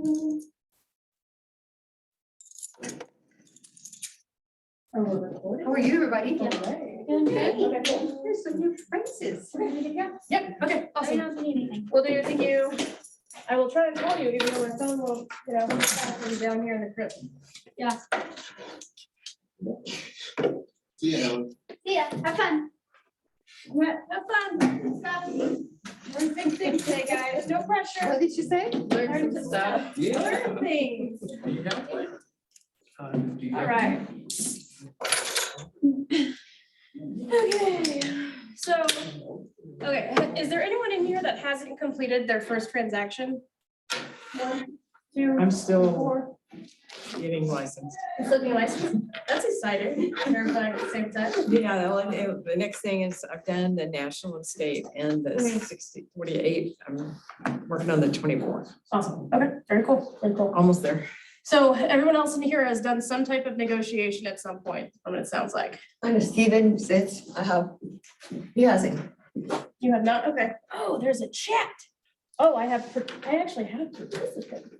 How are you, everybody? Good. Okay, cool. Here's some new phrases. Ready to go? Yep, okay, Let me awesome. know if you need anything. Will do, thank you. I will try and call you, even though my phone will, be down here in the crypt. Yeah. Yeah. See ya. Have fun. Yeah, have fun. Learn big things today, guys, no pressure. What did you say? Learn some stuff. Yeah. Learn things. All right. Okay, so, okay, is there anyone in here that hasn't completed their first transaction? 1, 2, I'm still 4. getting licensed. It's looking license. That's exciting. Verifying at the same time. Yeah, the next thing is I've done the national and state and the Mhm. 48. I'm working on the 24th, Awesome. Okay, very cool. Very cool. almost there. So everyone else in here has done some type of negotiation at some point, from what it sounds like. I'm Steven says I have. He hasn't. You have not? Okay. Oh, there's a chat. Oh, I actually have a participant.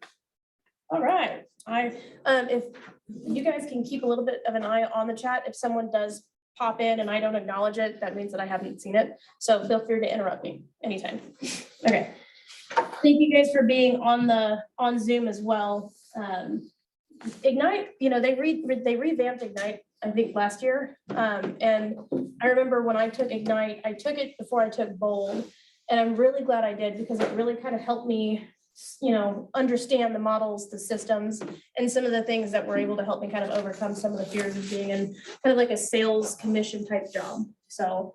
All right. If you guys can keep a little bit of an eye on the chat, if someone does pop in and I don't acknowledge it, that means that I haven't seen it. So feel free to interrupt me anytime. Okay. Thank you guys for being on Zoom as well. Ignite, they revamped Ignite, I think last year. And I remember when I took Ignite, I took it before I took Bold. And I'm really glad I did because it really kind of helped me, understand the models, the systems, and some of the things that were able to help me kind of overcome some of the fears of being in kind of like a sales commission type job. So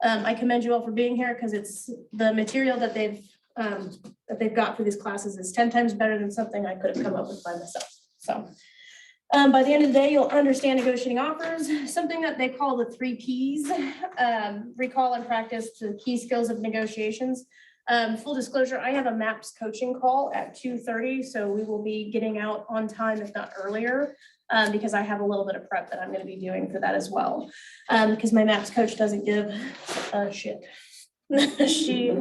I commend you all for being here because it's the material that they've got for these classes is 10 times better than something I could have come up with by myself. So by the end of the day, you'll understand negotiating offers, something that they call the 3 Ps, recall and practice the key skills of negotiations. Full disclosure, I have a MAPS coaching call at 2:30, so we will be getting out on time, if not earlier, because I have a little bit of prep that I'm going to be doing for that as well. Because my MAPS coach doesn't give a shit. She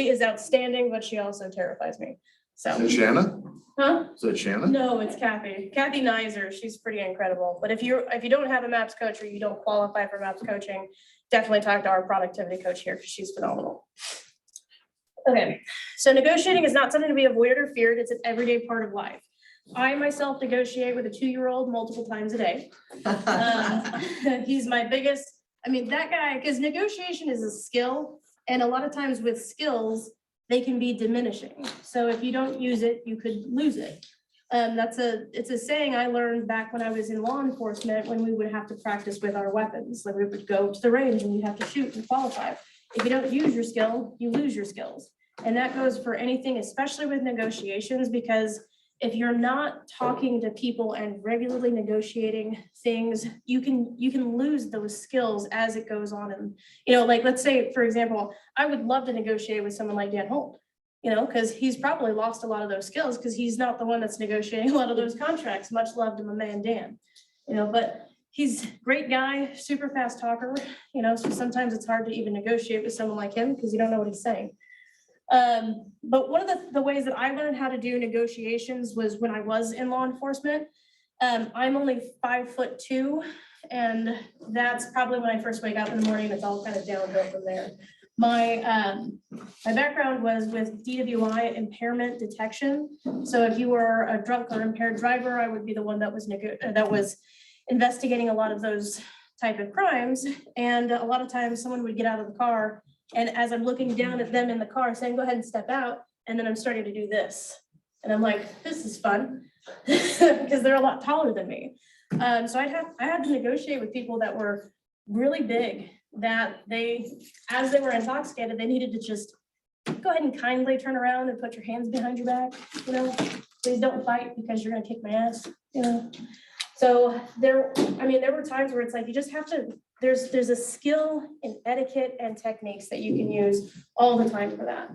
is outstanding, but she also terrifies me. Is it So, Shanna? huh? Is it Shanna? No, it's Kathy. Kathy Nizer. She's pretty incredible. But if you don't have a MAPS coach or you don't qualify for MAPS coaching, definitely talk to our productivity coach here because she's phenomenal. Okay, so negotiating is not something to be avoided or feared. It's an everyday part of life. I myself negotiate with a 2-year-old multiple times a day. He's my biggest, that guy, because negotiation is a skill. And a lot of times with skills, they can be diminishing. So if you don't use it, you could lose it. It's a saying I learned back when I was in law enforcement, when we would have to practice with our weapons. Like we would go to the range and we have to shoot and qualify. If you don't use your skill, you lose your skills. And that goes for anything, especially with negotiations, because if you're not talking to people and regularly negotiating things, you can lose those skills as it goes on. And, like, let's say, for example, I would love to negotiate with someone like Dan Holt, because he's probably lost a lot of those skills because he's not the one that's negotiating a lot of those contracts. Much love to my man, Dan, but he's a great guy, super fast talker, so sometimes it's hard to even negotiate with someone like him because you don't know what he's saying. But one of the ways that I learned how to do negotiations was when I was in law enforcement. I'm only 5'2", and that's probably when I first wake up in the morning. It's all kind of downhill from there. My background was with DWI, impairment detection. So if you were a drunk or impaired driver, I would be the one that was investigating a lot of those type of crimes. And a lot of times someone would get out of the car, and as I'm looking down at them in the car saying, go ahead and step out. And then I'm starting to do this. And I'm like, this is fun because they're a lot taller than me. So I had to negotiate with people that were really big, that as they were intoxicated, they needed to just go ahead and kindly turn around and put your hands behind your back, please don't fight because you're gonna kick my ass, So there were times where it's like, you just have to, there's a skill in etiquette and techniques that you can use all the time for that.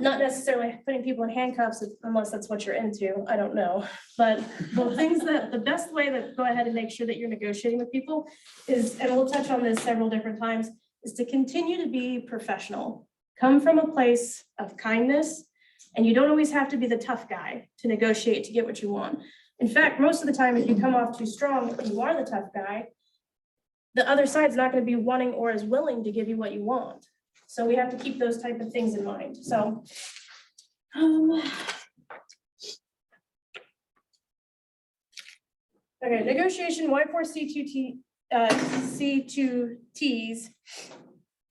Not necessarily putting people in handcuffs unless that's what you're into, I don't know. But the best way to go ahead and make sure that you're negotiating with people is, and we'll touch on this several different times, is to continue to be professional. Come from a place of kindness, And you don't always have to be the tough guy to negotiate to get what you want. In fact, most of the time, if you come off too strong and you are the tough guy, the other side's not going to be wanting or as willing to give you what you want. So we have to keep those type of things in mind. So okay, negotiation Y4C2T, C2Ts.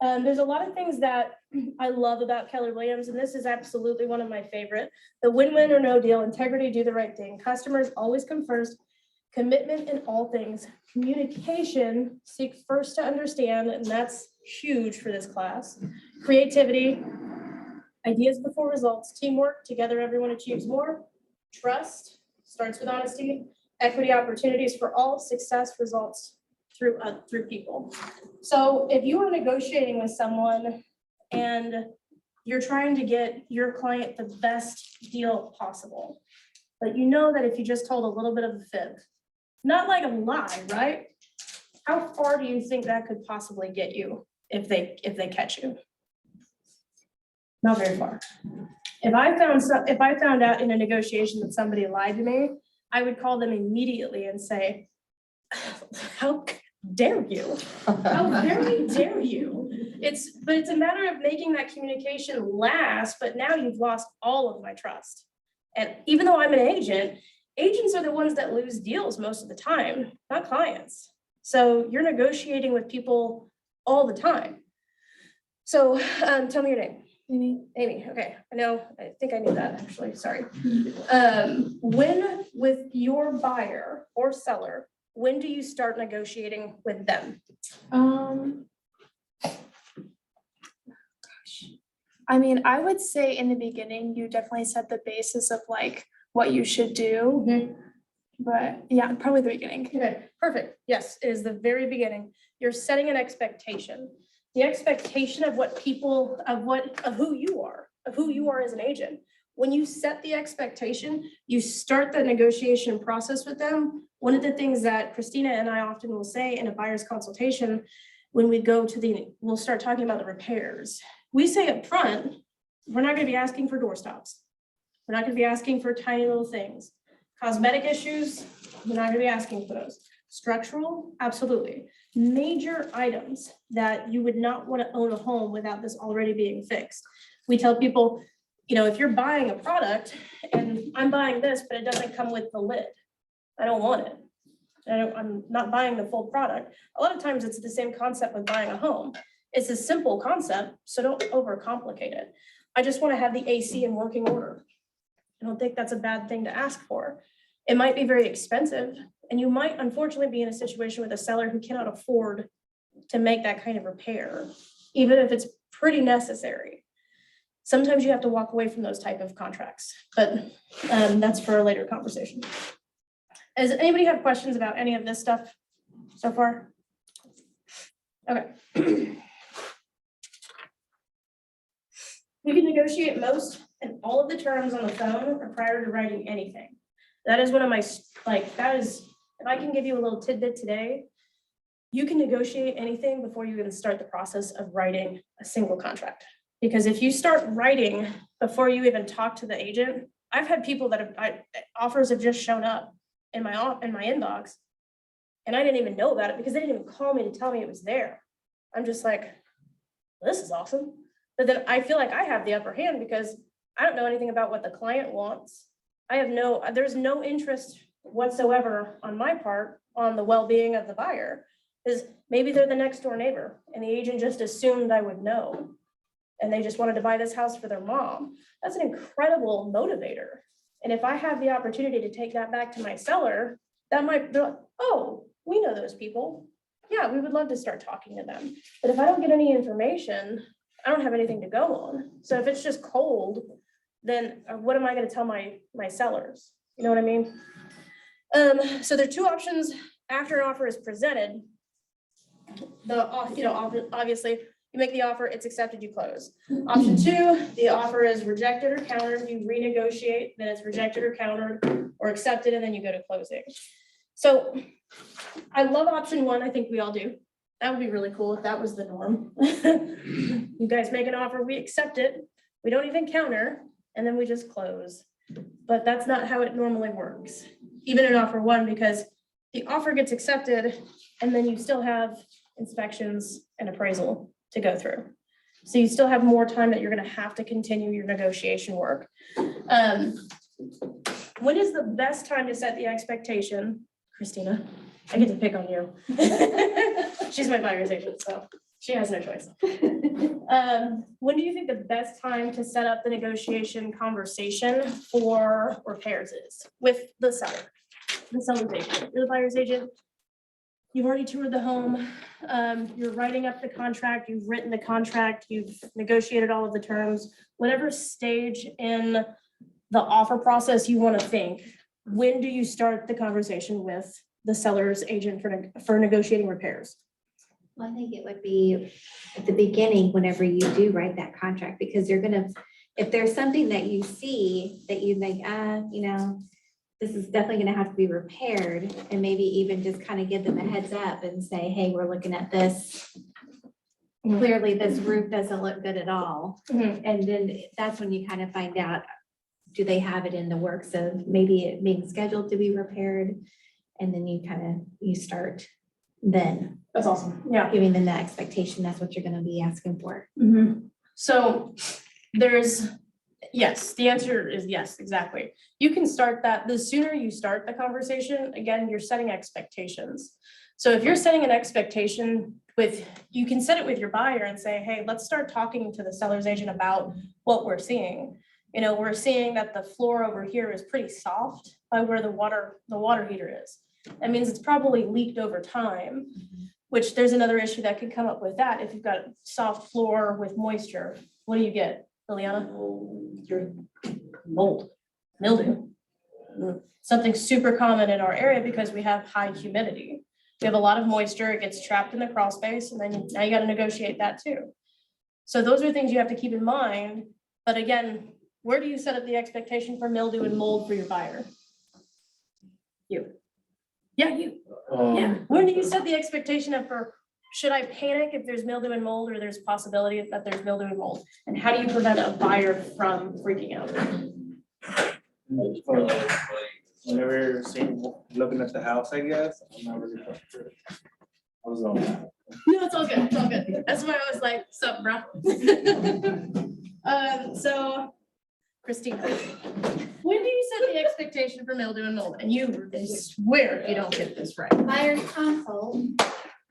There's a lot of things that I love about Keller Williams, and this is absolutely one of my favorite. The win-win or no deal, integrity, do the right thing. Customers always come first. Commitment in all things. Communication, seek first to understand, and that's huge for this class. Creativity, ideas before results. Teamwork, together everyone achieves more. Trust, starts with honesty. Equity, opportunities for all. Success results through people. So if you are negotiating with someone and you're trying to get your client the best deal possible, but you know that if you just told a little bit of a fib, not like a lie, right? How far do you think that could possibly get you if they catch you? Not very far. If I found out in a negotiation that somebody lied to me, I would call them immediately and say, how dare you? How very dare you? But it's a matter of making that communication last, but now you've lost all of my trust. And even though I'm an agent, agents are the ones that lose deals most of the time, not clients. So you're negotiating with people all the time. So tell me your name. Amy, okay, I think I knew that actually, sorry. When with your buyer or seller, when do you start negotiating with them? I mean, I would say in the beginning, you definitely set the basis of like what you should do. Mhm. But yeah, probably the beginning. Okay, perfect. Yes, it is the very beginning. You're setting an expectation. The expectation of what people, of who you are as an agent. When you set the expectation, you start the negotiation process with them. One of the things that Christina and I often will say in a buyer's consultation, when we go to we'll start talking about the repairs. We say up front, we're not gonna be asking for doorstops. We're not gonna be asking for tiny little things. Cosmetic issues, we're not gonna be asking for those. Structural, absolutely. Major items that you would not want to own a home without this already being fixed. We tell people, if you're buying a product and I'm buying this, but it doesn't come with the lid, I don't want it. I'm not buying the full product. A lot of times it's the same concept with buying a home. It's a simple concept, so don't overcomplicate it. I just want to have the AC in working order. I don't think that's a bad thing to ask for. It might be very expensive, and you might unfortunately be in a situation with a seller who cannot afford to make that kind of repair, even if it's pretty necessary. Sometimes you have to walk away from those type of contracts, but that's for a later conversation. Does anybody have questions about any of this stuff so far? Okay. You can negotiate most and all of the terms on the phone or prior to writing anything. That is one of my, if I can give you a little tidbit today, you can negotiate anything before you even start the process of writing a single contract. Because if you start writing before you even talk to the agent, I've had people that offers have just shown up in my inbox, and I didn't even know about it because they didn't even call me to tell me it was there. I'm just like, this is awesome. But then I feel like I have the upper hand because I don't know anything about what the client wants. There's no interest whatsoever on my part on the well-being of the buyer, because maybe they're the next door neighbor and the agent just assumed I would know. And they just wanted to buy this house for their mom. That's an incredible motivator. And if I have the opportunity to take that back to my seller, that might be like, oh, we know those people. Yeah, we would love to start talking to them. But if I don't get any information, I don't have anything to go on. So if it's just cold, then what am I going to tell my sellers? You know what I mean? So there are two options after an offer is presented. Obviously, you make the offer, it's accepted, you close. Option two, the offer is rejected or countered, you renegotiate, then it's rejected or countered or accepted, and then you go to closing. So I love option one, I think we all do. That would be really cool if that was the norm. You guys make an offer, we accept it, we don't even counter, and then we just close. But that's not how it normally works, even in offer one, because the offer gets accepted and then you still have inspections and appraisal to go through. So you still have more time that you're gonna have to continue your negotiation work. When is the best time to set the expectation? Christina, I get to pick on you. She's my buyer's agent, so she has no choice. When do you think the best time to set up the negotiation conversation for repairs is with the seller? The seller's agent, you're the buyer's agent. You've already toured the home. You're writing up the contract, you've written the contract, you've negotiated all of the terms. Whatever stage in the offer process you want to think, when do you start the conversation with the seller's agent for negotiating repairs? Well, I think it would be at the beginning, whenever you do write that contract, because you're gonna, if there's something that you see that you think, you know, this is definitely gonna have to be repaired, and maybe even just kind of give them a heads up and say, hey, we're looking at this. Clearly, this roof doesn't look good at all. Mhm. And then that's when you kind of find out, do they have it in the works of maybe it being scheduled to be repaired? And then you start then That's awesome. Yeah. giving them that expectation. That's what you're gonna be asking for. So yes, the answer is yes, exactly. You can start that, the sooner you start the conversation, again, you're setting expectations. So if you're setting an expectation you can set it with your buyer and say, hey, let's start talking to the seller's agent about what we're seeing. You know, we're seeing that the floor over here is pretty soft by where the water heater is. That means it's probably leaked over time, which there's another issue that could come up with that. If you've got soft floor with moisture, what do you get, Liliana? Your mold, mildew. Something super common in our area because we have high humidity. We have a lot of moisture, it gets trapped in the crawl space, and then now you gotta negotiate that too. So those are things you have to keep in mind. But again, where do you set up the expectation for mildew and mold for your buyer? You. Yeah, you. Yeah. When do you set the expectation up for, should I panic if there's mildew and mold, or there's possibility that there's mildew and mold? And how do you prevent a buyer from freaking out? Whenever you're looking at the house, I guess, I'm not really sure. I was on that. No, it's all good, it's all good. That's why I was like, sup, bro? So, Christina, when do you set the expectation for mildew and mold? And you, I swear if you don't get this right. Buyer's consult.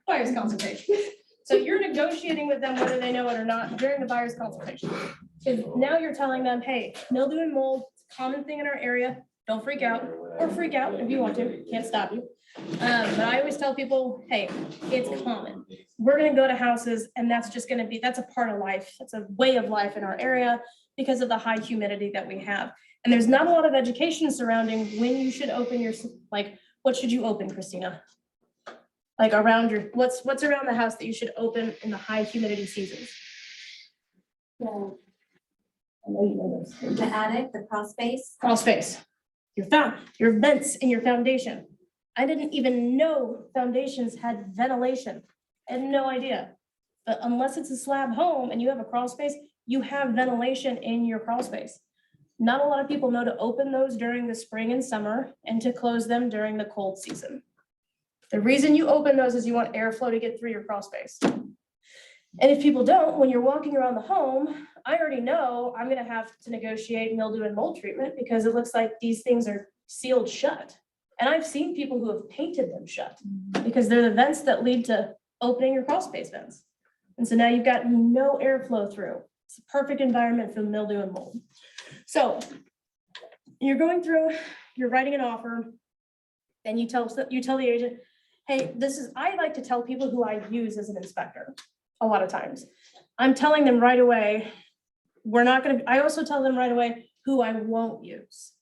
Buyer's consultation. So you're negotiating with them whether they know it or not during the buyer's consultation. Because now you're telling them, hey, mildew and mold, common thing in our area, don't freak out, or freak out if you want to, can't stop you. But I always tell people, hey, it's common. We're gonna go to houses and that's just gonna be, that's a part of life. That's a way of life in our area because of the high humidity that we have. And there's not a lot of education surrounding when you should open your, like, what should you open, Christina? Like around your, what's around the house that you should open in the high humidity seasons? Well, I know you know this. The attic, the crawl space. Crawl space, your vents in your foundation. I didn't even know foundations had ventilation. I had no idea. But unless it's a slab home and you have a crawl space, you have ventilation in your crawl space. Not a lot of people know to open those during the spring and summer and to close them during the cold season. The reason you open those is you want airflow to get through your crawl space. And if people don't, when you're walking around the home, I already know I'm gonna have to negotiate mildew and mold treatment because it looks like these things are sealed shut. And I've seen people who have painted them shut because they're the vents that lead to opening your crawl space vents. And so now you've got no airflow through. It's a perfect environment for mildew and mold. So you're going through, you're writing an offer, and you tell the agent, hey, I like to tell people who I use as an inspector a lot of times. I'm telling them right away, I also tell them right away who I won't use.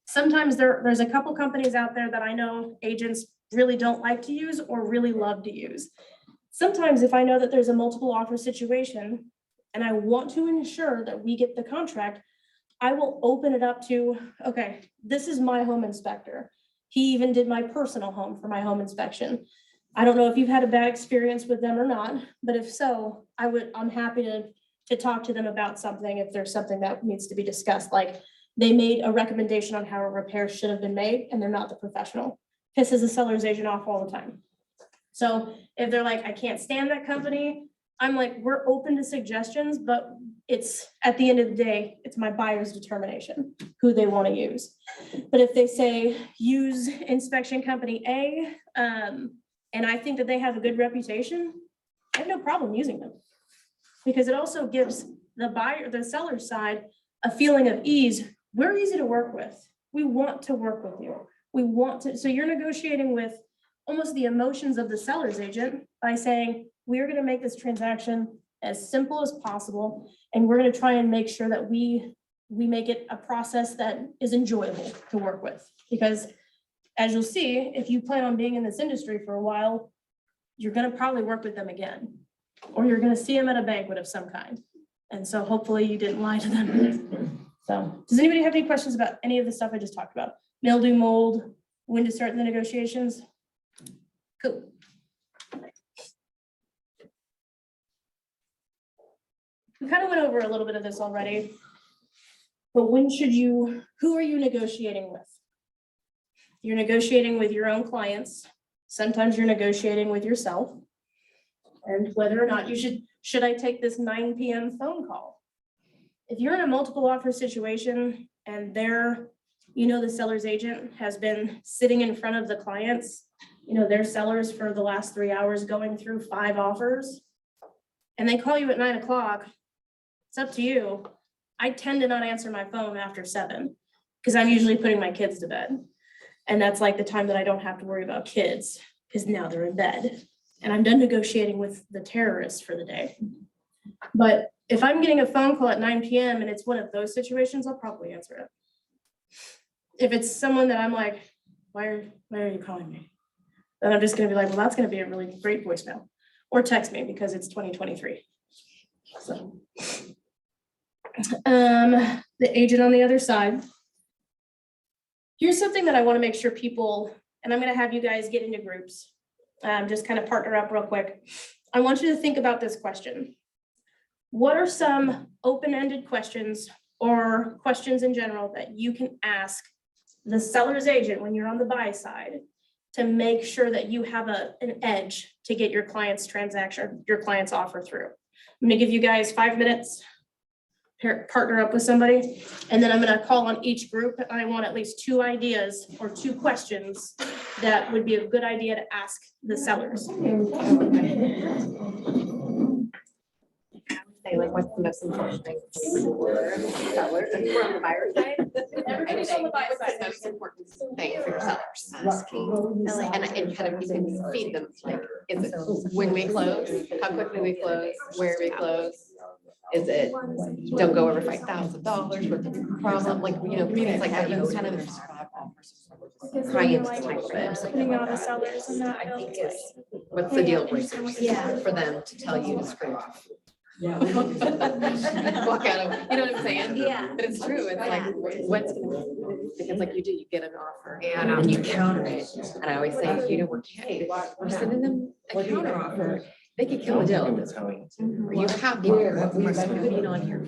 Sometimes there's a couple companies out there that I know agents really don't like to use or really love to use. Sometimes if I know that there's a multiple offer situation and I want to ensure that we get the contract, I will open it up to, okay, this is my home inspector. He even did my personal home for my home inspection. I don't know if you've had a bad experience with them or not, but if so, I'm happy to to talk to them about something if there's something that needs to be discussed, like they made a recommendation on how a repair should have been made and they're not the professional. Pisses the seller's agent off all the time. So if they're like, I can't stand that company, I'm like, we're open to suggestions, but it's, at the end of the day, it's my buyer's determination, who they want to use. But if they say, use inspection company A, and I think that they have a good reputation, I have no problem using them. Because it also gives the buyer, the seller side, a feeling of ease. We're easy to work with. We want to work with you. We want to, so you're negotiating with almost the emotions of the seller's agent by saying, we are gonna make this transaction as simple as possible, and we're gonna try and make sure that we make it a process that is enjoyable to work with. Because as you'll see, if you plan on being in this industry for a while, you're gonna probably work with them again, or you're gonna see them at a banquet of some kind. And so hopefully you didn't lie to them. So, does anybody have any questions about any of the stuff I just talked about? Mildew, mold, when to start the negotiations? Cool. We kind of went over a little bit of this already. But when should you, who are you negotiating with? You're negotiating with your own clients. Sometimes you're negotiating with yourself. And whether or not you should I take this 9 p.m. phone call? If you're in a multiple offer situation and they're, the seller's agent has been sitting in front of the clients, their sellers for the last 3 hours going through 5 offers, and they call you at 9 o'clock, it's up to you. I tend to not answer my phone after 7 because I'm usually putting my kids to bed. And that's like the time that I don't have to worry about kids because now they're in bed and I'm done negotiating with the terrorists for the day. But if I'm getting a phone call at 9 p.m. and it's one of those situations, I'll probably answer it. If it's someone that I'm like, why are you calling me? Then I'm just gonna be like, well, that's gonna be a really great voicemail. Or text me because it's 2023. So. The agent on the other side. Here's something that I want to make sure people, and I'm going to have you guys get into groups, just kind of partner up real quick. I want you to think about this question. What are some open-ended questions or questions in general that you can ask the seller's agent when you're on the buy side to make sure that you have an edge to get your client's transaction, your client's offer through? I'm going to give you guys 5 minutes. Partner up with somebody, and then I'm going to call on each group. I want at least 2 ideas or 2 questions that would be a good idea to ask the sellers. Say like, what's the most important thing for sellers? And we're on the buyer side. Everybody's on the buyer What's side. the most important thing for your sellers? And kind of you can feed them, like, is it when we close, how quickly we close, where we close? Is it, don't go over $5,000, what's the problem, like, things like that, you can kind of Because pry then you're into like a little bit. putting on the sellers and that. I think it's, what's the deal breaker for them to tell you to screw off? Yeah. Walk out of, you know what I'm saying? Yeah. But it's true, it's like, what's, because like you get an offer and you counter it. And I always say, we're sending them a counter offer. They could kill a deal at this point. Are you happy? We're putting on here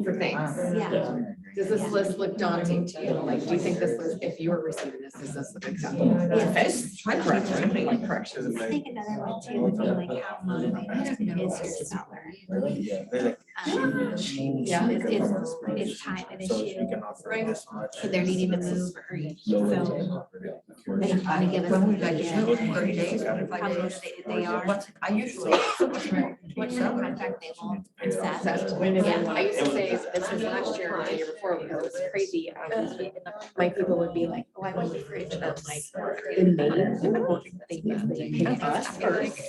for things. Yeah. Does this list look daunting to you? Like, do you think this list, if you were receiving this, is this acceptable? Yes. Like correction. I think another one too would be like how motivated is your seller? Yeah. Is time an issue? So they're needing to move or so they want to give us a budget, 30 days, how motivated they are. I usually. What kind of contract they will accept. Yeah, I used to say, this was last year or the year before, it was crazy. My people would be like, oh, I want the fridge. And I'm like, the main important thing is that you pick us first.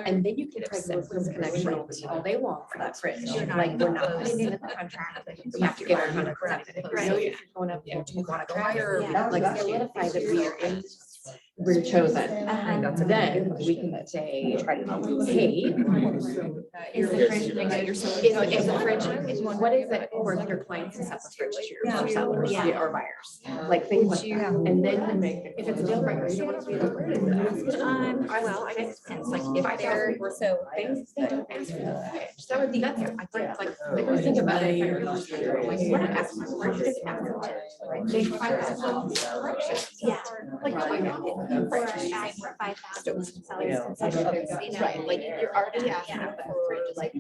And then you can try to work this connection all they want for that fridge. Like, we're not putting it in the contract. We have to get our 100%. If you're going up there, do you want to try or like solidify that we are in, we're chosen. Then we can say, hey, Is the fridge bigger? is the fridge, what is it? forward your clients to set the fridge to your sellers Yeah. or buyers, like things like that. And then if it's a deal breaker, you don't want it to be like, where is that? Well, I guess it's like if they're, so things they don't ask for the fridge. That would be, that's, I think, like, I really think about it. If I really think about it, like, we're not asking for fridge, just asking for it, right? They provide us with corrections. Yeah. Like, oh my God. Or ask for 5,000 sellers concessions, you know? Right, like you're already asking Yeah. for, like,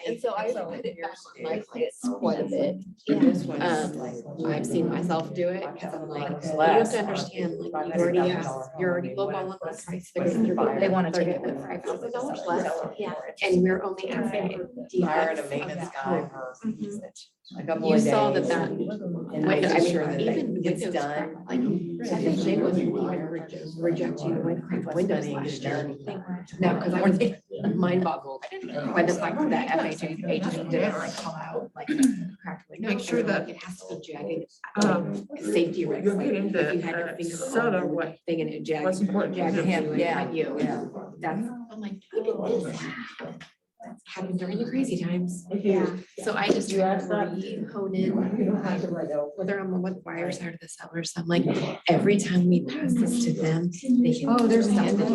and so I put it back on my clients quite a bit. I've seen myself do it, because I'm like, you have to understand, like, you already have, you're already lowballing the price. They want to take it with $5,000 less, Yeah. and we're only asking. Hired a maintenance guy for Mhm. a couple of You days. saw that, And I making mean, sure that even gets Windows done. Prep, like, they wouldn't even reject you with Windows last year. No, because I was mind boggled by the fact that FHA agent didn't like call out, like, cracked windows. Make sure that, Like, it has to be jagged, safety risk. you're like, getting if you the, had your finger sort of on what- thing and it jagged. what's important to jagged him, you and yeah, cut you. yeah. That's, I'm like, who did this? Happened during the crazy times. Yeah. So I just try to really hone in, whether I'm on the buyer side or the seller side, I'm like, every time we pass this to them, they can. Oh, there's a stop hand the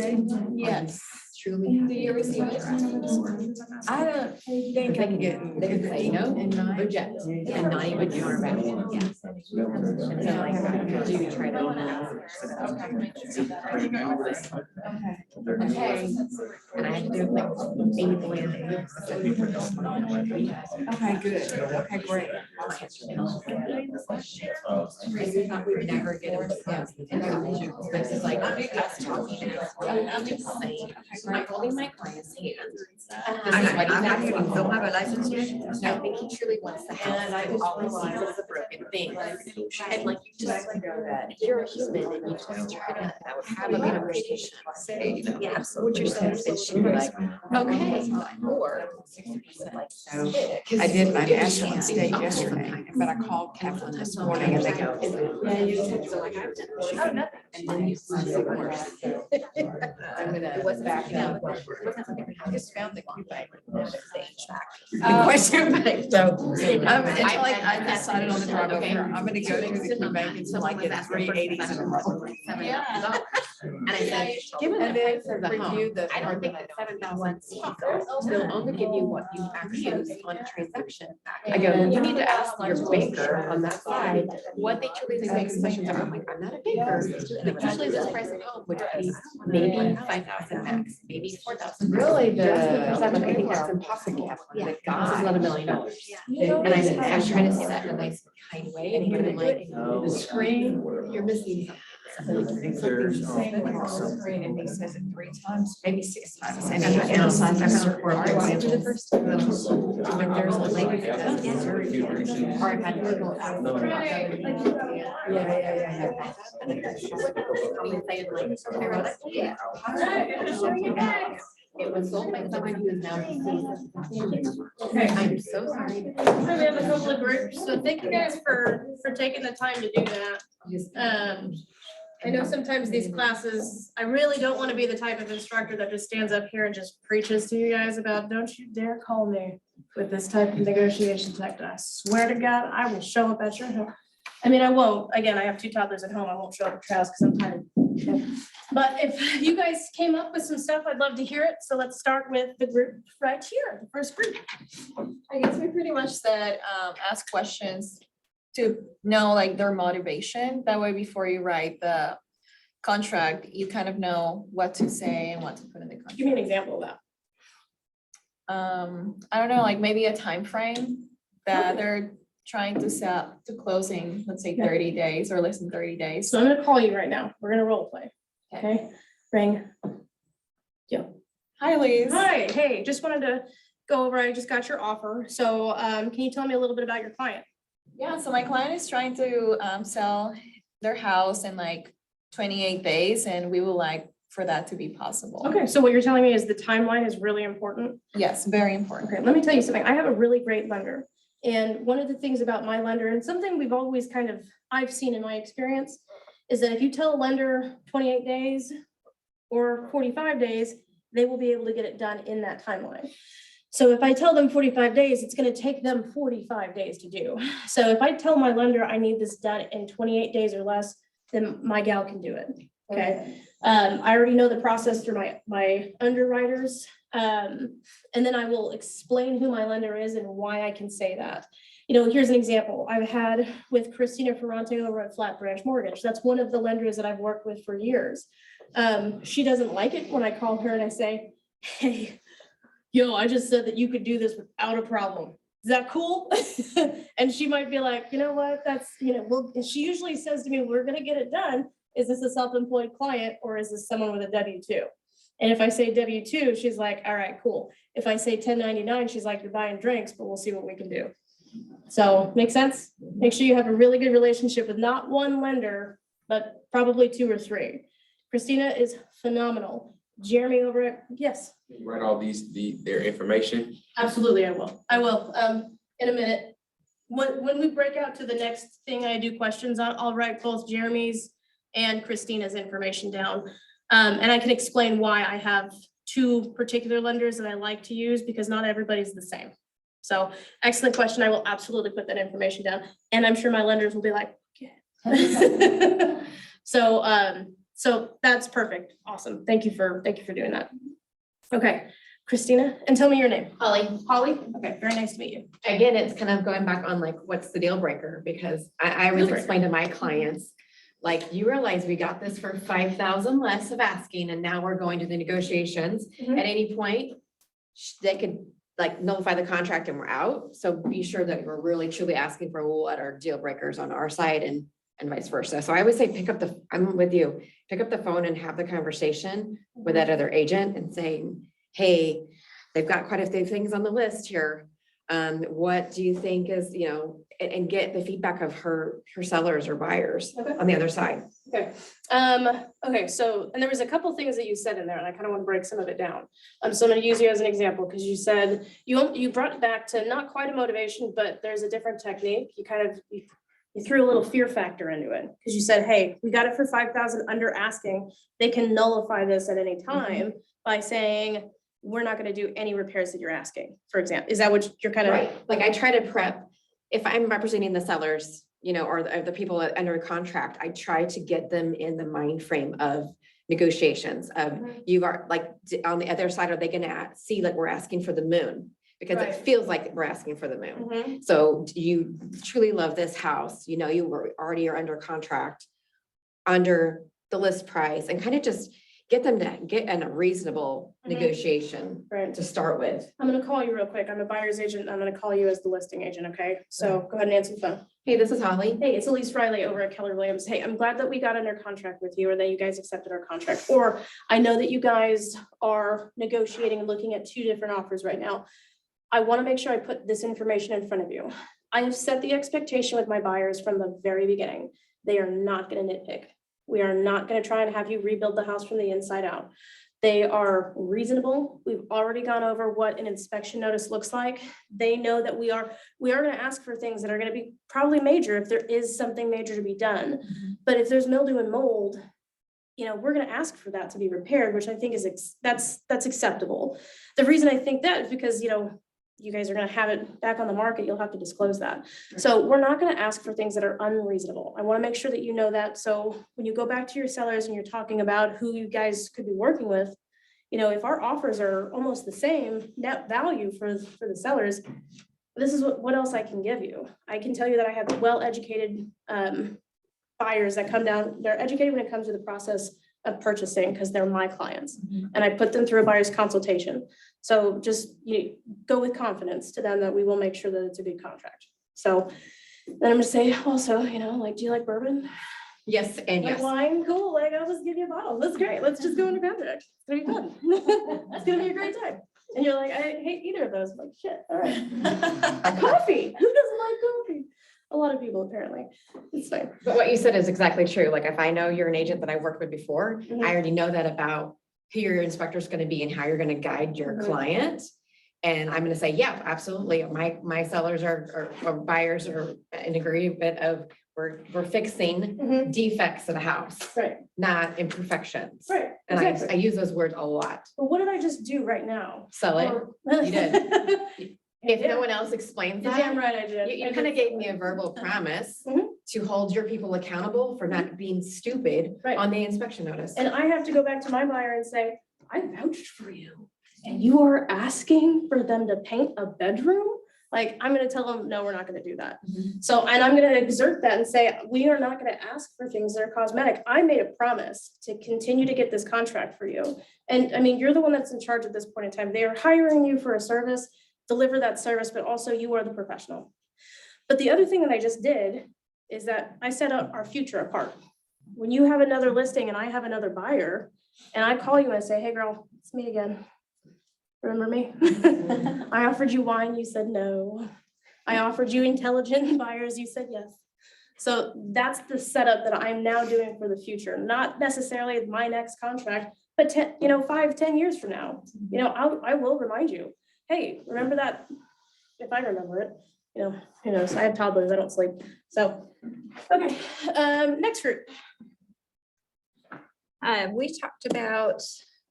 in deal. Yes. Truly. Do you receive it? I don't think I'm getting. They can say no, And not- reject, and not even counter back. And so like, I do try to. Okay. And I had to do like 80 land. Okay, good. Okay, great. I thought we would never get it. Yeah. This is like, I'm just talking. I'm just saying, I'm holding my client's hand. This is what he's asking for. Don't have a license yet? I think he truly wants the house. All he sees is the broken thing. And like, you just, you're a human and you just try to have a conversation. Say, Yeah. what you're saying, and she'd be like, okay, or. I did, I asked them to stay yesterday, but I called Kaplan this morning and they go, Yeah, you said, so like, I've done. Oh, nothing. And then you. I'm gonna back down. I just found the coupon. Uh, Question bank, so, until I- I decided on the drive over okay. here, I'm gonna go through the key bank until I get 380s in a row. Yeah. And I said, given the price of the home, I don't think that 7,000, they'll only give you what you actually use on a transaction. I go, you need to ask your banker on that side what they truly think makes concessions are. I'm like, I'm not a banker, but usually this price of home would be maybe 5,000 max, maybe 4,000. Really, Just for 7, I think that's impossible. Yeah. This is not $1 million. And I try to say that in a nice kind way, but I'm like, The screen. you're missing something. Something's saying across the screen and he says it 3 times, maybe 6 times. And And he emphasizes I certain words. the first time. When there's a lady that does, yes, or I've had people ask. It was sold by someone who is now deceased. I'm so sorry. We have a couple of groups, so thank you guys for taking the time to do that. I know sometimes these classes, I really don't want to be the type of instructor that just stands up here and just preaches to you guys about, don't you dare call me with this type of negotiation tactic. I swear to God, I will show up at your home. I mean, I won't, again, I have 2 toddlers at home, I won't show up at your house because I'm tired. But if you guys came up with some stuff, I'd love to hear it. So let's start with the group right here, the first group. I guess we pretty much said, ask questions to know like their motivation. That way, before you write the contract, you kind of know what to say and what to put in the Give me contract. an example of that. I don't know, like maybe a time frame that they're trying to set to closing, let's say 30 days or less than 30 days. So I'm gonna call you right now. We're gonna role play. Okay, ring. Hi, Liz. Hi, hey, just wanted to go over, I just got your offer. So can you tell me a little bit about your client? Yeah, so my client is trying to sell their house in like 28 days, and we would like for that to be possible. Okay, so what you're telling me is the timeline is really important. Yes, very important. Okay, let me tell you something. I have a really great lender. And one of the things about my lender, and something we've always kind of, I've seen in my experience, is that if you tell a lender 28 days or 45 days, they will be able to get it done in that timeline. So if I tell them 45 days, it's gonna take them 45 days to do. So if I tell my lender I need this done in 28 days or less, then my gal can do it, okay? I already know the process through my underwriters. And then I will explain who my lender is and why I can say that. You know, here's an example I've had with Christina Ferrante over at Flat Branch Mortgage. That's one of the lenders that I've worked with for years. She doesn't like it when I call her and I say, hey, yo, I just said that you could do this without a problem. Is that cool? And she might be like, you know what, that's, you know, well, she usually says to me, we're gonna get it done. Is this a self-employed client or is this someone with a W-2? And if I say W-2, she's like, all right, cool. If I say 1099, she's like, you're buying drinks, but we'll see what we can do. So make sense? Make sure you have a really good relationship with not one lender, but probably 2 or 3. Christina is phenomenal. Jeremy over at, yes. Write all their information. Absolutely, I will. I will, in a minute. When we break out to the next thing I do questions on, I'll write both Jeremy's and Christina's information down. And I can explain why I have 2 particular lenders that I like to use because not everybody's the same. So excellent question. I will absolutely put that information down. And I'm sure my lenders will be like, yeah. So that's perfect. Awesome. Thank you for doing that. Okay, Christina, and tell me your name. Holly, Holly? Okay, very nice to meet you. again, it's kind of going back on like, what's the deal breaker? Because I always Deal breaker. explain to my clients, like, you realize we got this for 5,000 less of asking, and now we're going to the negotiations. Mhm. At any point, they could like nullify the contract and we're out. So be sure that we're really truly asking for what are deal breakers on our side and vice versa. So I would say I'm with you, pick up the phone and have the conversation with that other agent and saying, hey, they've got quite a few things on the list here. What do you think is, you know, and get the feedback of her sellers or buyers Okay. on the other side. Okay, so, and there was a couple things that you said in there, and I kind of want to break some of it down. So I'm going to use you as an example, because you said, you brought it back to not quite a motivation, but there's a different technique. You kind of, you threw a little fear factor into it, because you said, hey, we got it for 5,000 under asking. They can nullify this at any time by saying, we're not going to do any repairs that you're asking, for example. Is that what you're kind of? Right, like I try to prep, if I'm representing the sellers, you know, or the people under contract, I try to get them in the mind frame of negotiations of you are like on the other side, are they gonna see like we're asking for the moon? Because Right. it feels like we're asking for the moon. Mhm. So you truly love this house, you know, you were already are under contract, under the list price, and kind of just get them to get in a reasonable Mhm. negotiation Right. to start with. I'm going to call you real quick. I'm a buyer's agent. I'm going to call you as the listing agent, okay? So go ahead and answer the phone. Hey, this is Holly. Hey, it's Elise Riley over at Keller Williams. Hey, I'm glad that we got under contract with you, or that you guys accepted our contract. Or I know that you guys are negotiating and looking at 2 different offers right now. I want to make sure I put this information in front of you. I have set the expectation with my buyers from the very beginning. They are not going to nitpick. We are not going to try and have you rebuild the house from the inside out. They are reasonable. We've already gone over what an inspection notice looks like. They know that we are going to ask for things that are going to be probably major if there is something major to be done. But if there's mildew and mold, you know, we're going to ask for that to be repaired, which I think is, that's acceptable. The reason I think that is because, you know, you guys are going to have it back on the market. You'll have to disclose that. So we're not going to ask for things that are unreasonable. I want to make sure that you know that. So when you go back to your sellers and you're talking about who you guys could be working with, you know, if our offers are almost the same net value for the sellers, this is what else I can give you. I can tell you that I have well-educated buyers that come down. They're educated when it comes to the process of purchasing because they're my clients. And I put them through a buyer's consultation. So just go with confidence to them that we will make sure that it's a good contract. So then I'm gonna say also, you know, like, do you like bourbon? Yes, and Like yes. wine? Cool, like I'll just give you a bottle. That's great. Let's just go into contract. It's gonna be fun. It's gonna be a great time. And you're like, I hate either of those. I'm like, shit, all right. Coffee. Who doesn't like coffee? A lot of people apparently. It's fine. But what you said is exactly true. Like if I know you're an agent that I worked with before, Mhm. I already know that about who your inspector is going to be and how you're going to guide your Mhm. client. And I'm going to say, yeah, absolutely. My sellers or buyers are in agreement of we're fixing Mhm. defects in a house, Right, not imperfections. right, And I exactly. use those words a lot. But what did I just do right now? So like, Or- you did. if Yeah. no one else explains You're damn that, right I did. you I kind of did. gave me a verbal promise Mhm. to hold your people accountable for not being stupid Right. on the inspection notice. And I have to go back to my buyer and say, I vouched for you. And you are asking for them to paint a bedroom? Like, I'm gonna tell them, no, we're not gonna do that. So, and I'm gonna exert that and say, we are not gonna ask for things that are cosmetic. I made a promise to continue to get this contract for you. And I mean, you're the one that's in charge at this point in time. They are hiring you for a service, deliver that service, but also you are the professional. But the other thing that I just did is that I set up our future apart. When you have another listing and I have another buyer, and I call you and say, hey, girl, it's me again. Remember me? I offered you wine, you said no. I offered you intelligent buyers, you said yes. So that's the setup that I'm now doing for the future, not necessarily my next contract, but 10, 5, 10 years from now, I will remind you, hey, remember that? If I remember it, who knows? I have toddlers, I don't sleep. So, okay, next group. We talked about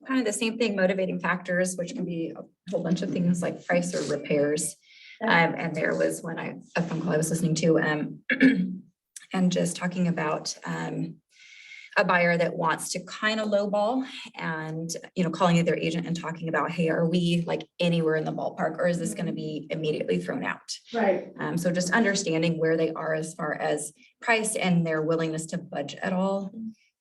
kind of the same thing, motivating factors, which can be a whole bunch of things like price or repairs. And there was a phone call I was listening to, and just talking about a buyer that wants to kind of lowball and, calling their agent and talking about, hey, are we like anywhere in the ballpark, or is this going to be immediately thrown out? Right. So just understanding where they are as far as price and their willingness to budge at all.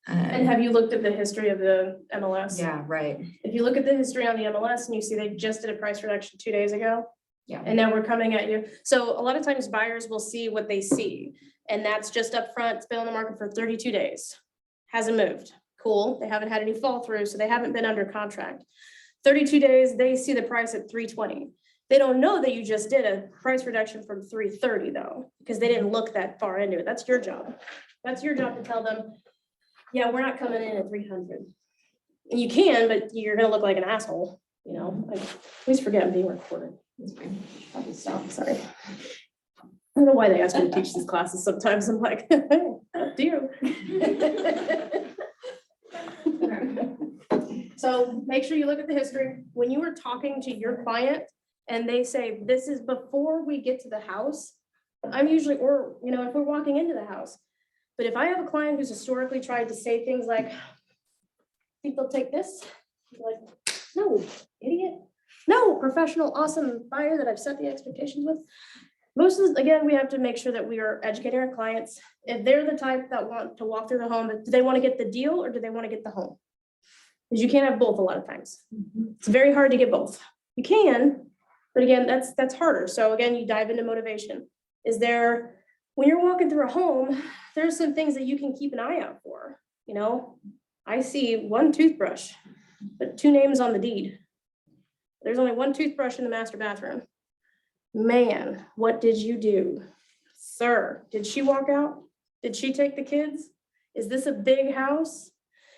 And have you looked at the history of the MLS? Yeah, right. If you look at the history on the MLS and you see they just did a price reduction 2 days ago, Yeah. and now we're coming at you. So a lot of times buyers will see what they see, and that's just up front. It's been on the market for 32 days. Hasn't moved. Cool. They haven't had any fall through, so they haven't been under contract. 32 days, they see the price at 320. They don't know that you just did a price reduction from 330 though, because they didn't look that far into it. That's your job. That's your job to tell them, yeah, we're not coming in at 300. And you can, but you're gonna look like an asshole, I always forget I'm being recorded. I'll just stop, sorry. I don't know why they ask me to teach these classes sometimes. I'm like, up to you. So make sure you look at the history. When you are talking to your client and they say, this is before we get to the house, I'm usually, or, if we're walking into the house. But if I have a client who's historically tried to say things like, think they'll take this? Like, no, idiot. No, professional, awesome buyer that I've set the expectations with. Most of, again, we have to make sure that we are educating our clients. If they're the type that want to walk through the home, do they want to get the deal or do they want to get the home? Because you can't have both a lot of times. It's very hard to get both. You can, but again, that's harder. So again, you dive into motivation. Is there, when you're walking through a home, there's some things that you can keep an eye out for. I see one toothbrush, but 2 names on the deed. There's only 1 toothbrush in the master bathroom. Man, what did you do? Sir, did she walk out? Did she take the kids? Is this a big house?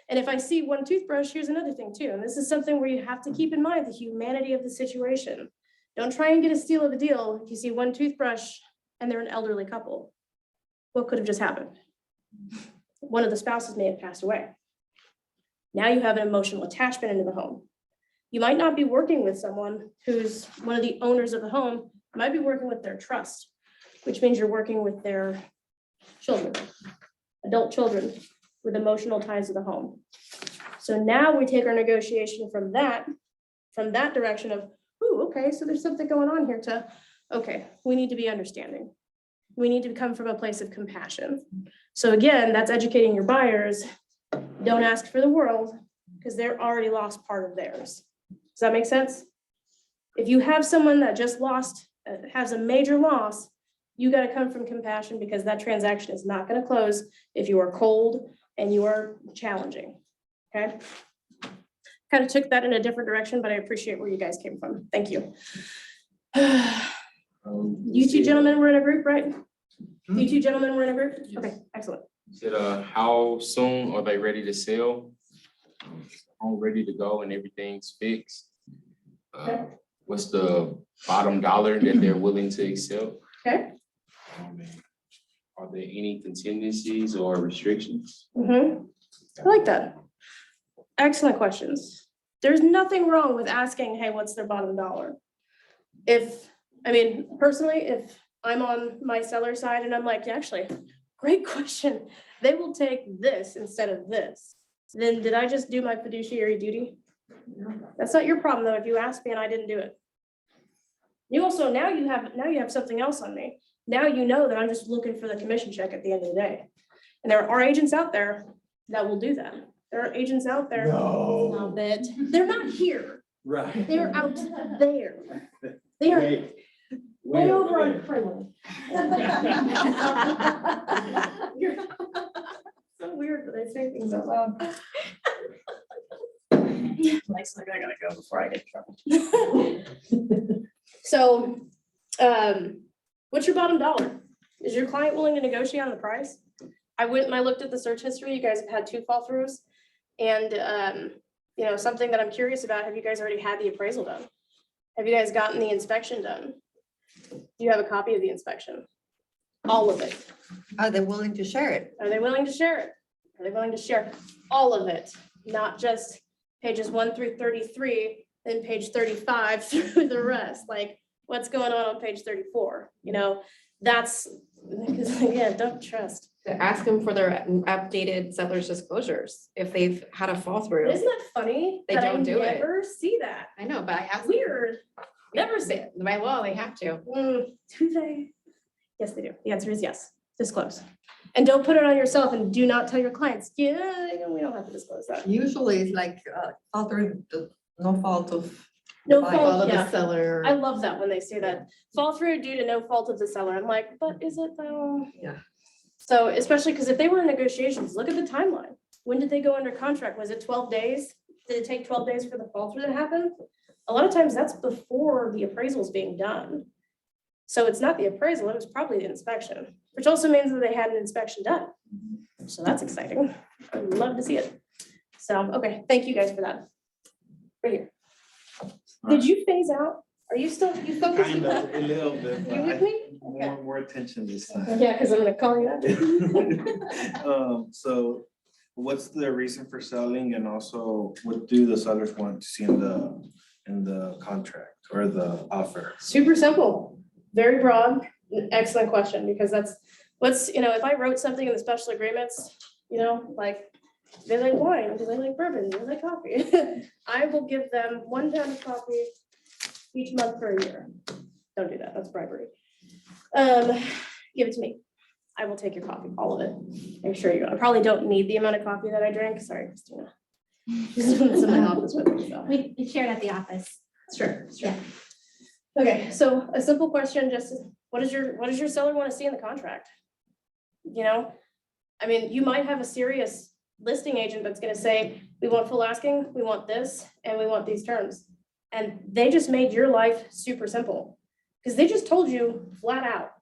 And if I see 1 toothbrush, here's another thing too. And this is something where you have to keep in mind the humanity of the situation. Don't try and get a steal of a deal if you see 1 toothbrush and they're an elderly couple. What could have just happened? One of the spouses may have passed away. Now you have an emotional attachment into the home. You might not be working with someone who's one of the owners of the home. You might be working with their trust, which means you're working with their children, adult children with emotional ties to the home. So now we take our negotiation from that direction of, ooh, okay, so there's something going on here to, okay, we need to be understanding. We need to come from a place of compassion. So again, that's educating your buyers. Don't ask for the world because they're already lost part of theirs. Does that make sense? If you have someone that just lost, has a major loss, you got to come from compassion because that transaction is not going to close if you are cold and you are challenging. Okay. Kind of took that in a different direction, but I appreciate where you guys came from. Thank you. You 2 gentlemen were in a group, right? You 2 gentlemen were in a group? Okay, excellent. Said, how soon are they ready to sell? Home ready to go and everything's fixed? What's the bottom dollar that they're willing to accept? Okay. are there any contingencies or restrictions? I like that. Excellent questions. There's nothing wrong with asking, hey, what's their bottom dollar? Personally, if I'm on my seller side and I'm like, actually, great question. They will take this instead of this. Then did I just do my fiduciary duty? That's not your problem though, if you asked me and I didn't do it. You also, now you have something else on me. Now you know that I'm just looking for the commission check at the end of the day. And there are agents out there that will do that. There are agents out there. No. Stop it. They're not here. Right. They're out there. They are way over on Kremlin. You're so weird that I say things out loud. Like, I gotta go before I get in trouble. So, what's your bottom dollar? Is your client willing to negotiate on the price? I went and I looked at the search history. You guys have had 2 fall throughs. And, something that I'm curious about, have you guys already had the appraisal done? Have you guys gotten the inspection done? Do you have a copy of the inspection? All of it. Are they willing to share it? Are they willing to share it? Are they willing to share all of it? Not just pages 1 through 33, then page 35 through the rest, like what's going on page 34? That's, because again, don't trust. Ask them for their updated settlers disclosures, if they've had a fall through. Isn't that funny? They that don't do it. I never see that. I know, but I asked. Weird. Never see it. By law, they have to. Do they? Yes, they do. The answer is yes. Disclose. And don't put it on yourself and do not tell your clients, yeah, we don't have to disclose that. Usually it's like, no fault of. No fault, the yeah. seller. I love that when they say that. Fall through due to no fault of the seller. I'm like, but is it though? Yeah. So especially because if they were in negotiations, look at the timeline. When did they go under contract? Was it 12 days? Did it take 12 days for the fall through to happen? A lot of times that's before the appraisal is being done. So it's not the appraisal, it was probably the inspection, which also means that they had an inspection done. So that's exciting. I'd love to see it. So, okay, thank you guys for that. Right here. Did you phase out? Are you still, you focused? Kind of, a little bit. You but with me? More attention this time. Yeah, because I'm gonna call you out. So what's the reason for selling, and also what do the sellers want to see in the contract or the offer? Super simple, very broad, excellent question, because that's what's, if I wrote something in the special agreements, like, do they like wine? Do they like bourbon? Do they like coffee? I will give them 1 pound of coffee each month for a year. Don't do that, that's bribery. Give it to me. I will take your coffee, all of it. I'm sure you, I probably don't need the amount of coffee that I drank. Sorry, Christina. She's in my office with me, so. We shared at the office. Sure. Yeah. Okay, so a simple question, just what does your seller want to see in the contract? You might have a serious listing agent that's gonna say, we want full asking, we want this, and we want these terms. And they just made your life super simple. Because they just told you flat out,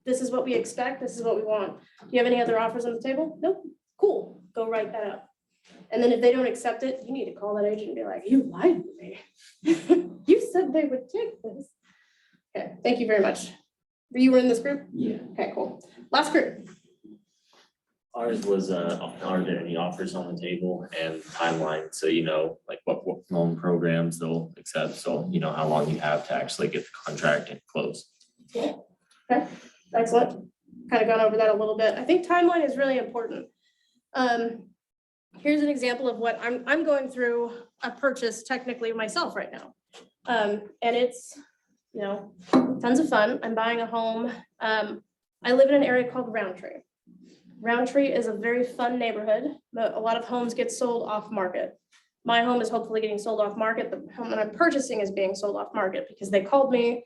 this is what we expect, this is what we want. Do you have any other offers on the table? Nope, cool, go write that up. And then if they don't accept it, you need to call that agent and be like, you lied to me. You said they would take this. Okay, thank you very much. You were in this group? Yeah, Okay, cool. Last group. ours was, are there any offers on the table and timeline, so like what loan programs they'll accept, so how long you have to actually get the contract and close. Okay, excellent. Kind of gone over that a little bit. I think timeline is really important. Here's an example of what I'm going through a purchase technically myself right now. And it's, tons of fun. I'm buying a home. I live in an area called Roundtree. Roundtree is a very fun neighborhood, but a lot of homes get sold off market. My home is hopefully getting sold off market. The home that I'm purchasing is being sold off market because they called me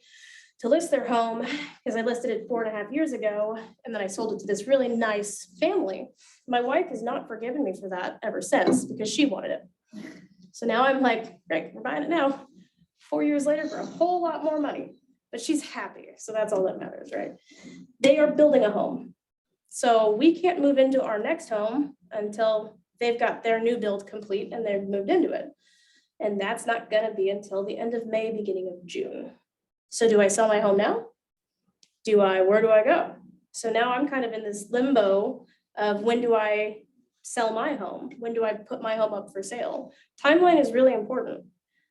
to list their home because I listed it 4.5 years ago, and then I sold it to this really nice family. My wife has not forgiven me for that ever since because she wanted it. So now I'm like, great, we're buying it now. 4 years later for a whole lot more money, but she's happy. So that's all that matters, right? They are building a home. So we can't move into our next home until they've got their new build complete and they've moved into it. And that's not gonna be until the end of May, beginning of June. So do I sell my home now? Where do I go? So now I'm kind of in this limbo of when do I sell my home? When do I put my home up for sale? Timeline is really important.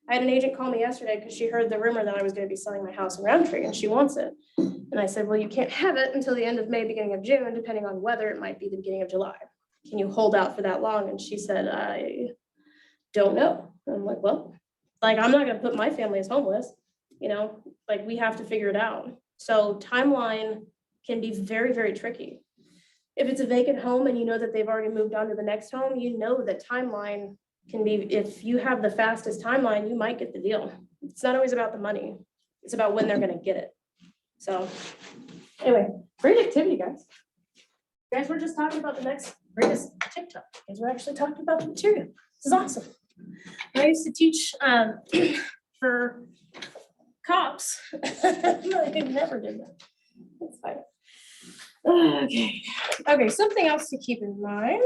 I had an agent call me yesterday because she heard the rumor that I was gonna be selling my house in Roundtree and she wants it. And I said, well, you can't have it until the end of May, beginning of June, depending on weather, it might be the beginning of July. Can you hold out for that long? And she said, I don't know. And I'm like, well, like, I'm not gonna put my family as homeless, you know, like, we have to figure it out. So timeline can be very, very tricky. If it's a vacant home and you know that they've already moved on to the next home, you know that timeline can be, if you have the fastest timeline, you might get the deal. It's not always about the money. It's about when they're gonna get it. So anyway, great activity, guys. You guys were just talking about the next greatest TikTok. You guys were actually talking about the material. This is awesome. I used to teach for cops. I never did that. That's fine. Okay. Okay, something else to keep in mind.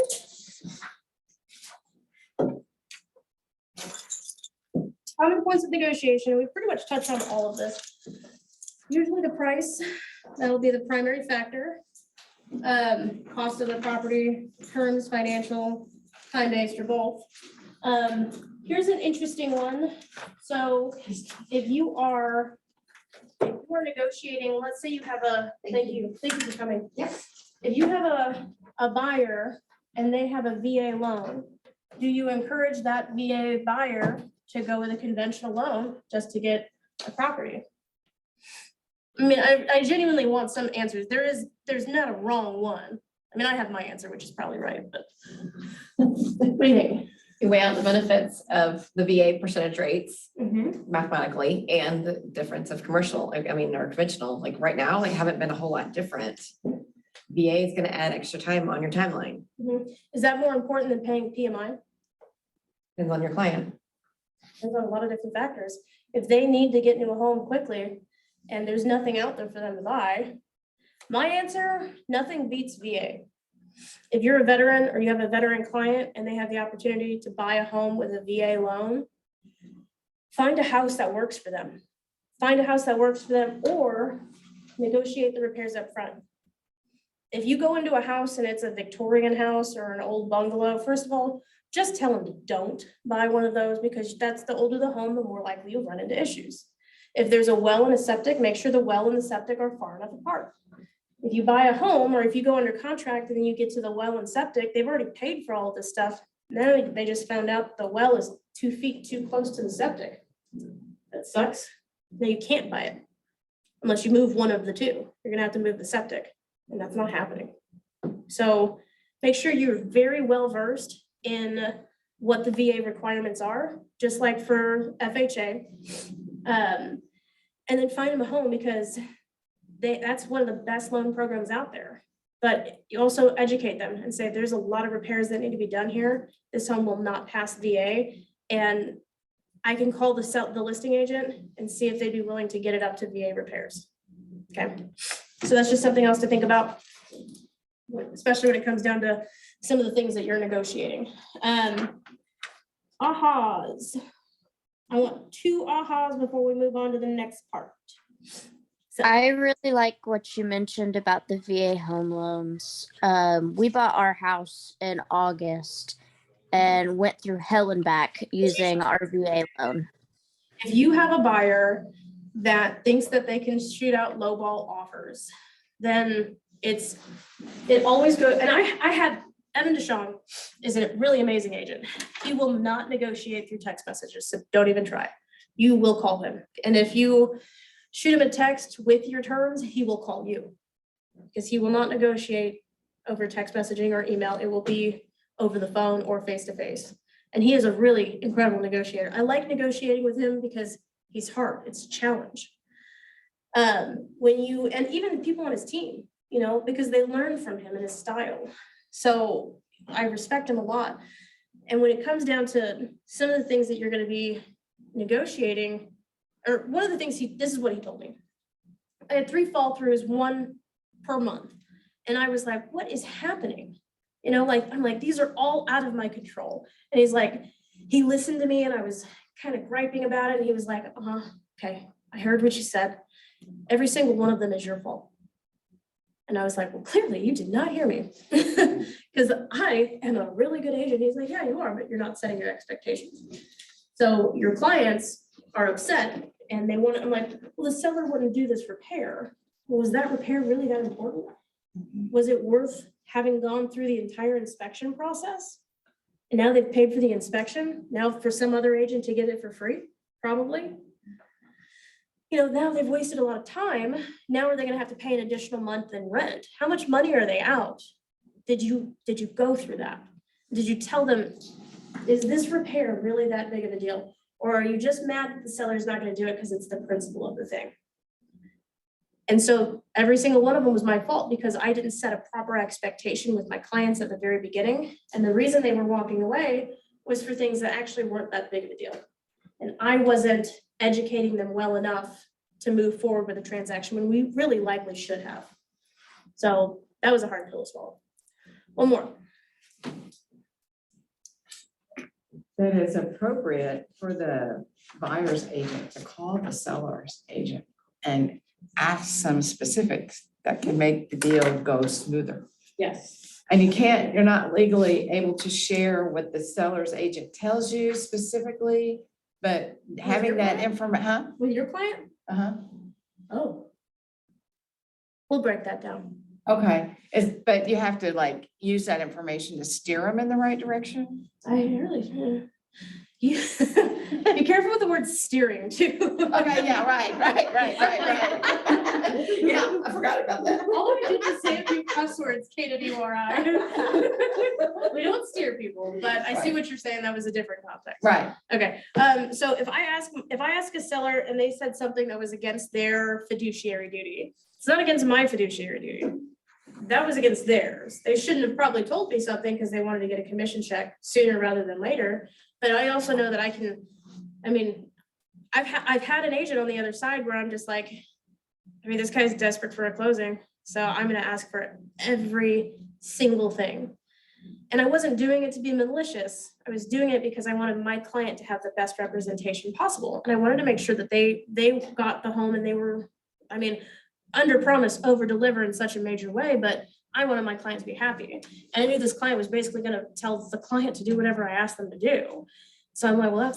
Common points of negotiation. We pretty much touched on all of this. Usually the price, that'll be the primary factor. Cost of the property, terms, financial, time-based, or both. Here's an interesting one. So if you are negotiating, let's say you have a, thank you for coming. Yes. If you have a buyer and they have a VA loan, do you encourage that VA buyer to go with a conventional loan just to get a property? I mean, I genuinely want some answers. There's not a wrong one. I mean, I have my answer, which is probably right, but what do you think? You weigh out the benefits of the VA percentage rates Mm-hmm. mathematically and the difference of commercial, like, I mean, or conventional, like right now, they haven't been a whole lot different. VA is gonna add extra time on your timeline, Is that more important than paying PMI? depends on your client. There's a lot of different factors. If they need to get into a home quickly and there's nothing out there for them to buy, my answer, nothing beats VA. If you're a veteran or you have a veteran client and they have the opportunity to buy a home with a VA loan, find a house that works for them. Find a house that works for them or negotiate the repairs up front. If you go into a house and it's a Victorian house or an old bungalow, first of all, just tell them don't buy one of those because that's the older the home, the more likely you'll run into issues. If there's a well and a septic, make sure the well and the septic are far enough apart. If you buy a home or if you go under contract and then you get to the well and septic, they've already paid for all of this stuff. Now they just found out the well is 2 feet too close to the septic. That sucks. Now you can't buy it unless you move one of the two. You're gonna have to move the septic and that's not happening. So make sure you're very well versed in what the VA requirements are, just like for FHA. And then find them a home because that's one of the best loan programs out there. But you also educate them and say, there's a lot of repairs that need to be done here. This home will not pass VA. And I can call the listing agent and see if they'd be willing to get it up to VA repairs. Okay, so that's just something else to think about, especially when it comes down to some of the things that you're negotiating. Ahas. I want 2 ahas before we move on to the next part. So, I really like what you mentioned about the VA home loans. We bought our house in August and went through hell and back using our VA loan. if you have a buyer that thinks that they can shoot out lowball offers, then it always goes, and I had, Evan Deshawn is a really amazing agent. He will not negotiate through text messages, so don't even try. You will call him. And if you shoot him a text with your terms, he will call you. Because he will not negotiate over text messaging or email. It will be over the phone or face-to-face. And he is a really incredible negotiator. I like negotiating with him because he's hard. It's a challenge. And even people on his team, because they learn from him and his style. So I respect him a lot. And when it comes down to some of the things that you're going to be negotiating, or one of the things this is what he told me. I had 3 fall throughs, 1 per month. And I was like, what is happening? I'm like, these are all out of my control. And he's like, he listened to me and I was kind of griping about it. And he was like, okay, I heard what you said. Every single one of them is your fault. And I was like, well, clearly you did not hear me. Because I am a really good agent. He's like, yeah, you are, but you're not setting your expectations. So your clients are upset and they want, I'm like, well, the seller wouldn't do this repair. Well, was that repair really that important? Was it worth having gone through the entire inspection process? And now they've paid for the inspection. Now for some other agent to get it for free, probably. You know, now they've wasted a lot of time. Now are they gonna have to pay an additional month in rent? How much money are they out? Did you go through that? Did you tell them, is this repair really that big of a deal? Or are you just mad that the seller's not gonna do it because it's the principle of the thing? And so every single one of them was my fault because I didn't set a proper expectation with my clients at the very beginning. And the reason they were walking away was for things that actually weren't that big of a deal. And I wasn't educating them well enough to move forward with a transaction when we really likely should have. So that was a hard pill to swallow. One more. That it's appropriate for the buyer's agent to call the seller's agent and ask some specifics that can make the deal go smoother. Yes. And you're not legally able to share what the seller's agent tells you specifically, but having that information, huh? With your client? Uh-huh. Oh. We'll break that down. Okay, but you have to like use that information to steer them in the right direction? I really, you, be careful with the word steering too. Okay, yeah, right. Yeah, I forgot about that. All I did was say a few cuss words, K-W-R-I. We don't steer people, but I see what you're saying. That was a different context. Right. Okay, so if I ask a seller and they said something that was against their fiduciary duty, it's not against my fiduciary duty. That was against theirs. They shouldn't have probably told me something because they wanted to get a commission check sooner rather than later. But I also know that I've had an agent on the other side where I'm just like, this guy's desperate for a closing. So I'm gonna ask for every single thing. And I wasn't doing it to be malicious. I was doing it because I wanted my client to have the best representation possible. And I wanted to make sure that they got the home and they were, under promise, over deliver in such a major way, but I wanted my client to be happy. And I knew this client was basically gonna tell the client to do whatever I asked them to do. So I'm like, well,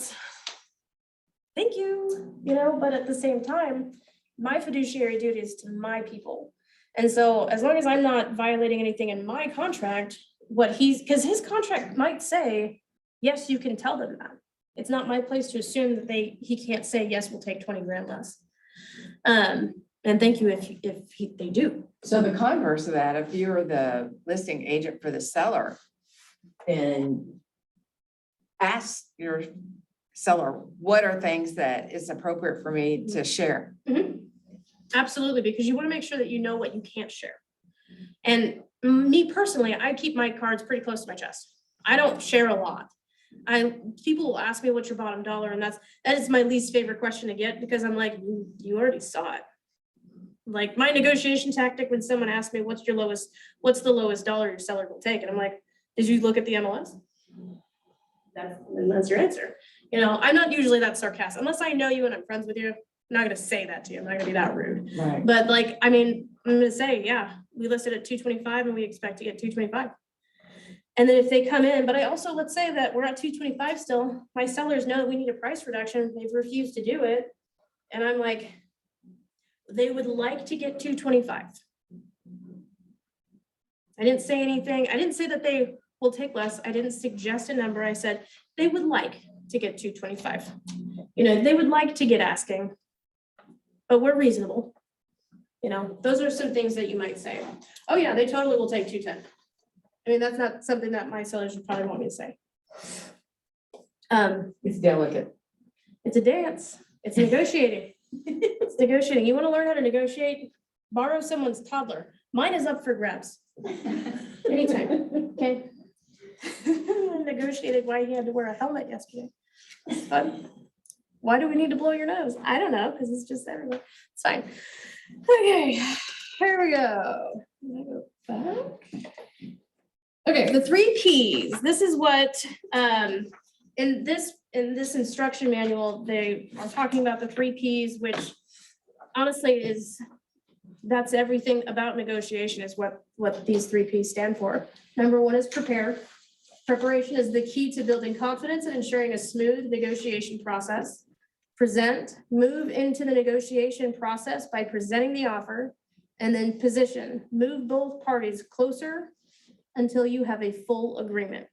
thank you, but at the same time, my fiduciary duty is to my people. And so as long as I'm not violating anything in my contract, because his contract might say, yes, you can tell them that. It's not my place to assume that he can't say, yes, we'll take 20 grand less. And thank you if they do. So the converse of that, if you're the listing agent for the seller, then ask your seller, what are things that is appropriate for me to share? Mm-hmm. Absolutely, because you want to make sure that you know what you can't share. And me personally, I keep my cards pretty close to my chest. I don't share a lot. People will ask me what's your bottom dollar, and that is my least favorite question to get because I'm like, you already saw it. Like my negotiation tactic when someone asks me what's the lowest dollar your seller will take, and I'm like, did you look at the MLS? That's your answer. I'm not usually that sarcastic unless I know you and I'm friends with you. I'm not gonna say that to you. I'm not gonna be that rude. Right. But I'm gonna say, yeah, we listed at 225 and we expect to get 225. And then if they come in, but I also, let's say that we're at 225 still, my sellers know that we need a price reduction. They've refused to do it. And I'm like, they would like to get 225. I didn't say anything. I didn't say that they will take less. I didn't suggest a number. I said they would like to get 225. They would like to get asking, but we're reasonable. Those are some things that you might say. Oh yeah, they totally will take 210. That's not something that my sellers would probably want me to say. It's delicate. It's a dance. It's negotiating. It's negotiating. You want to learn how to negotiate? Borrow someone's toddler. Mine is up for grabs. Anytime. Okay. Negotiated why he had to wear a helmet yesterday. It's fun. Why do we need to blow your nose? I don't know, because it's just everywhere. It's fine. Okay, here we go. Let me go back. Okay, the 3 Ps. This is what in this instruction manual, they are talking about the 3 Ps, which honestly is that's everything about negotiation is what these 3 Ps stand for. Number 1 is prepare. Preparation is the key to building confidence and ensuring a smooth negotiation process. Present, move into the negotiation process by presenting the offer. And then position, move both parties closer until you have a full agreement.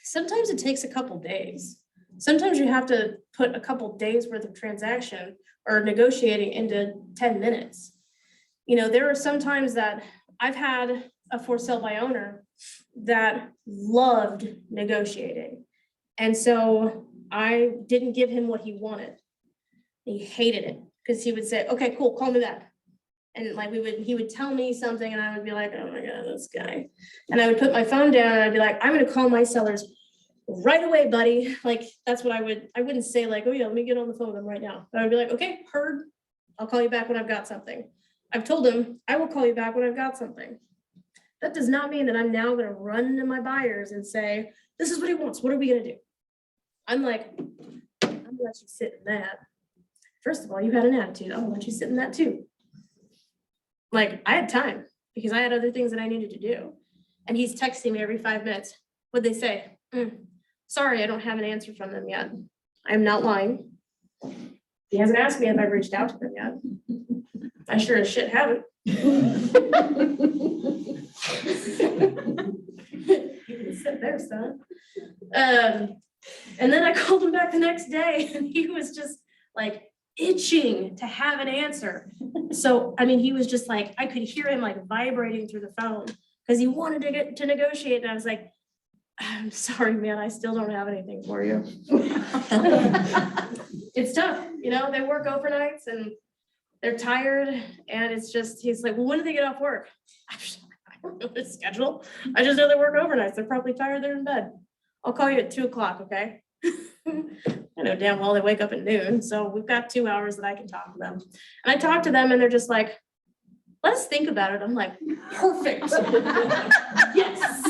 Sometimes it takes a couple days. Sometimes you have to put a couple days worth of transaction or negotiating into 10 minutes. You know, there are some times that I've had a for sale by owner that loved negotiating. And so I didn't give him what he wanted. He hated it because he would say, okay, cool, call me back. And like he would tell me something and I would be like, oh my God, this guy. And I would put my phone down and I'd be like, I'm gonna call my sellers right away, buddy. Like, that's what I wouldn't say like, oh yeah, let me get on the phone with them right now. But I would be like, okay, heard. I'll call you back when I've got something. I've told him I will call you back when I've got something. That does not mean that I'm now gonna run to my buyers and say, this is what he wants. What are we gonna do? I'm like, I'm gonna let you sit in that. First of all, you had an attitude. I'm gonna let you sit in that too. Like, I had time because I had other things that I needed to do. And he's texting me every 5 minutes. What'd they say? Sorry, I don't have an answer from them yet. I'm not lying. He hasn't asked me if I've reached out to them yet. I sure as shit haven't. Sit there, son. And then I called him back the next day and he was just like itching to have an answer. So, I mean, he was just like, I could hear him like vibrating through the phone because he wanted to get to negotiate. And I was like, I'm sorry, man, I still don't have anything for you. It's tough, you know, they work overnights and they're tired and it's just, he's like, well, when do they get off work? I don't know their schedule. I just know they work overnights. They're probably tired, they're in bed. I'll call you at 2 o'clock, okay? I know damn well they wake up at noon, so we've got 2 hours that I can talk to them. And I talk to them and they're just like, let us think about it. I'm like, perfect. Yes.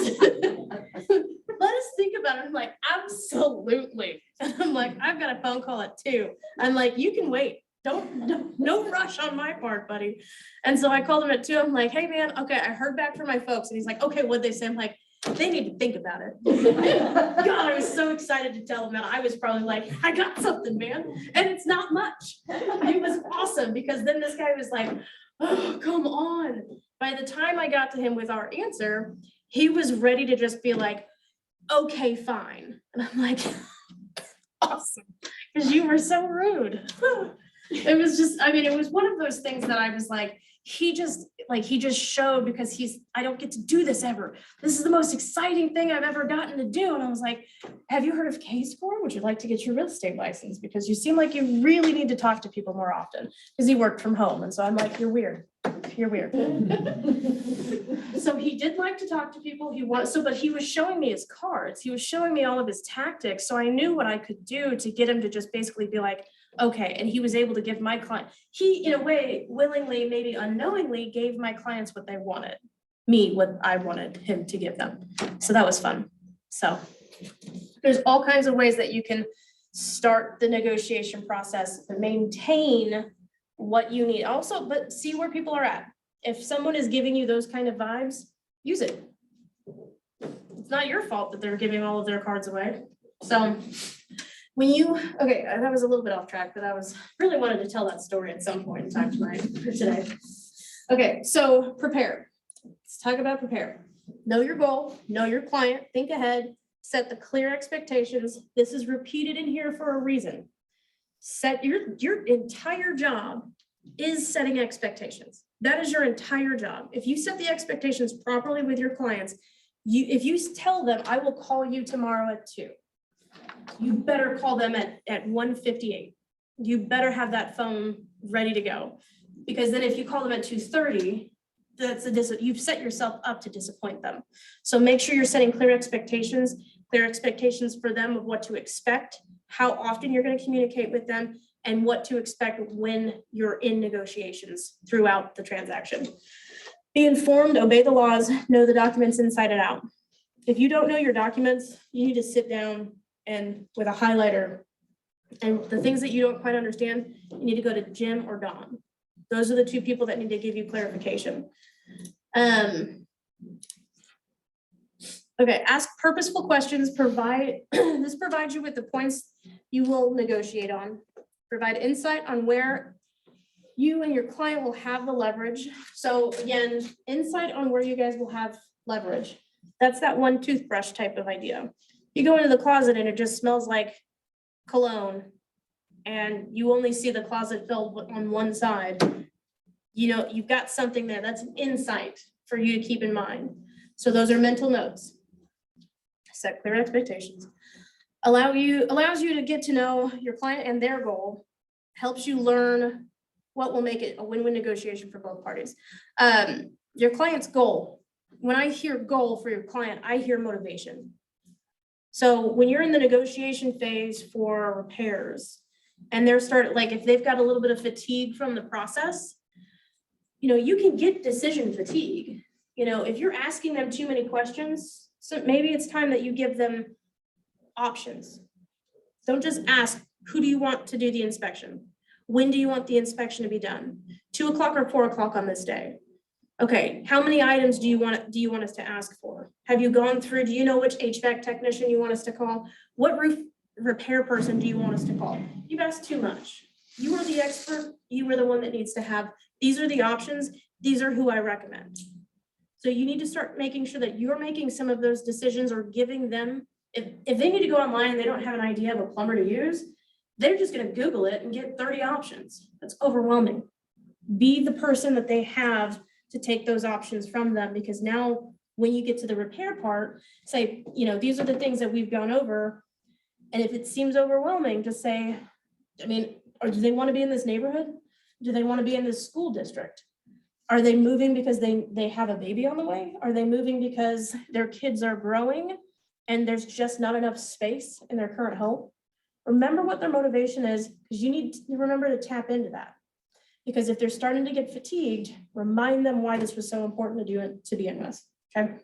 Let us think about it. I'm like, absolutely. And I'm like, I've got a phone call at 2. I'm like, you can wait. No rush on my part, buddy. And so I called him at 2. I'm like, hey man, okay, I heard back from my folks. And he's like, okay, what'd they say? I'm like, they need to think about it. God, I was so excited to tell him that. I was probably like, I got something, man. And it's not much. It was awesome because then this guy was like, oh, come on. By the time I got to him with our answer, he was ready to just be like, okay, fine. And I'm like, awesome, because you were so rude. It was just, I mean, it was one of those things that I was like, he just showed because I don't get to do this ever. This is the most exciting thing I've ever gotten to do. And I was like, have you heard of K-Score? Would you like to get your real estate license? Because you seem like you really need to talk to people more often because he worked from home. And so I'm like, you're weird. You're weird. So he did like to talk to people. But he was showing me his cards. He was showing me all of his tactics. So I knew what I could do to get him to just basically be like, okay. And he was able to give my client, he in a way, willingly, maybe unknowingly gave my clients what they wanted, me, what I wanted him to give them. So that was fun. So there's all kinds of ways that you can start the negotiation process and maintain what you need also, but see where people are at. If someone is giving you those kind of vibes, use it. It's not your fault that they're giving all of their cards away. So okay, that was a little bit off track, but I really wanted to tell that story at some point in time today. Okay, so prepare. Let's talk about prepare. Know your goal, know your client, think ahead, set the clear expectations. This is repeated in here for a reason. Set your entire job is setting expectations. That is your entire job. If you set the expectations properly with your clients, if you tell them, I will call you tomorrow at 2, you better call them at 1:58. You better have that phone ready to go. Because then if you call them at 2:30, you've set yourself up to disappoint them. So make sure you're setting clear expectations for them of what to expect, how often you're going to communicate with them, and what to expect when you're in negotiations throughout the transaction. Be informed, obey the laws, know the documents inside and out. If you don't know your documents, you need to sit down and with a highlighter, and the things that you don't quite understand, you need to go to Jim or Dawn. Those are the two people that need to give you clarification. Okay, ask purposeful questions, this provides you with the points you will negotiate on. Provide insight on where you and your client will have the leverage. So again, insight on where you guys will have leverage. That's that one toothbrush type of idea. You go into the closet and it just smells like cologne and you only see the closet filled on one side. You know, you've got something there. That's an insight for you to keep in mind. So those are mental notes. Set clear expectations. Allows you to get to know your client and their goal. Helps you learn what will make it a win-win negotiation for both parties. Your client's goal. When I hear goal for your client, I hear motivation. So when you're in the negotiation phase for repairs and they're like if they've got a little bit of fatigue from the process, you know, you can get decision fatigue. You know, if you're asking them too many questions, so maybe it's time that you give them options. Don't just ask, who do you want to do the inspection? When do you want the inspection to be done? 2 o'clock or 4 o'clock on this day? Okay, how many items do you want us to ask for? Have you gone through, do you know which HVAC technician you want us to call? What roof repair person do you want us to call? You've asked too much. You are the expert. You are the one that needs to have, these are the options. These are who I recommend. So you need to start making sure that you're making some of those decisions or giving them, if they need to go online and they don't have an idea of a plumber to use, they're just gonna Google it and get 30 options. That's overwhelming. Be the person that they have to take those options from them, because now when you get to the repair part, say, you know, these are the things that we've gone over. And if it seems overwhelming, just say, I mean, or do they want to be in this neighborhood? Do they want to be in this school district? Are they moving because they have a baby on the way? Are they moving because their kids are growing and there's just not enough space in their current home? Remember what their motivation is, because you need to remember to tap into that. Because if they're starting to get fatigued, remind them why this was so important to do it to begin with, okay?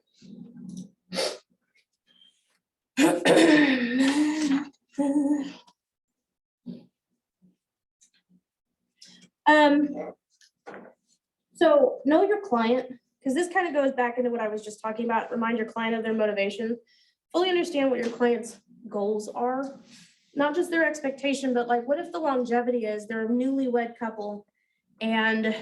So know your client, because this kind of goes back into what I was just talking about. Remind your client of their motivation. Fully understand what your client's goals are, not just their expectation, but like, what if the longevity is they're a newlywed couple and,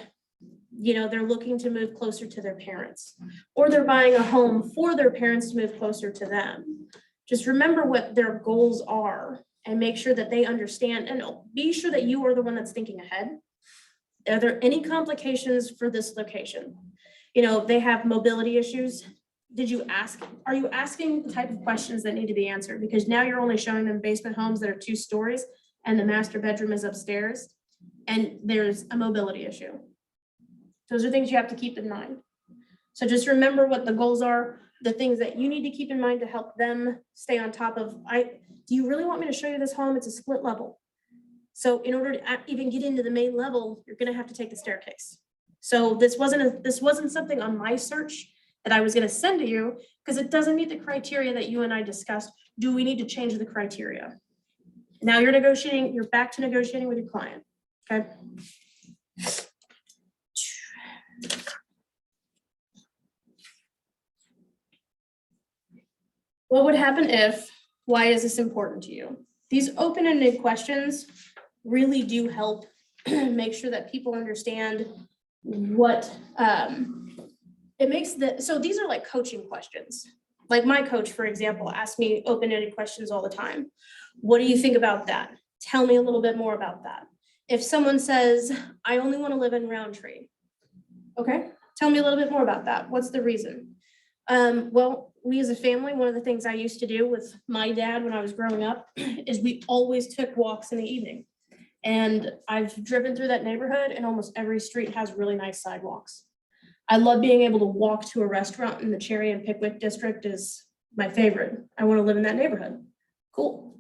you know, they're looking to move closer to their parents, or they're buying a home for their parents to move closer to them. Just remember what their goals are and make sure that they understand, and be sure that you are the one that's thinking ahead. Are there any complications for this location? You know, they have mobility issues. Did you ask, are you asking the type of questions that need to be answered? Because now you're only showing them basement homes that are 2 stories and the master bedroom is upstairs and there's a mobility issue. Those are things you have to keep in mind. So just remember what the goals are, the things that you need to keep in mind to help them stay on top of, do you really want me to show you this home? It's a split level. So in order to even get into the main level, you're gonna have to take the staircase. So this wasn't something on my search that I was gonna send to you, because it doesn't meet the criteria that you and I discussed. Do we need to change the criteria? Now you're negotiating, you're back to negotiating with your client, okay? What would happen if, why is this important to you? These open-ended questions really do help make sure that people understand what it makes so these are like coaching questions. Like my coach, for example, asks me open-ended questions all the time. What do you think about that? Tell me a little bit more about that. If someone says, I only want to live in Roundtree. Okay, tell me a little bit more about that. What's the reason? Well, we as a family, one of the things I used to do with my dad when I was growing up is we always took walks in the evening. And I've driven through that neighborhood and almost every street has really nice sidewalks. I love being able to walk to a restaurant in the Cherry and Pickwick district is my favorite. I want to live in that neighborhood. Cool.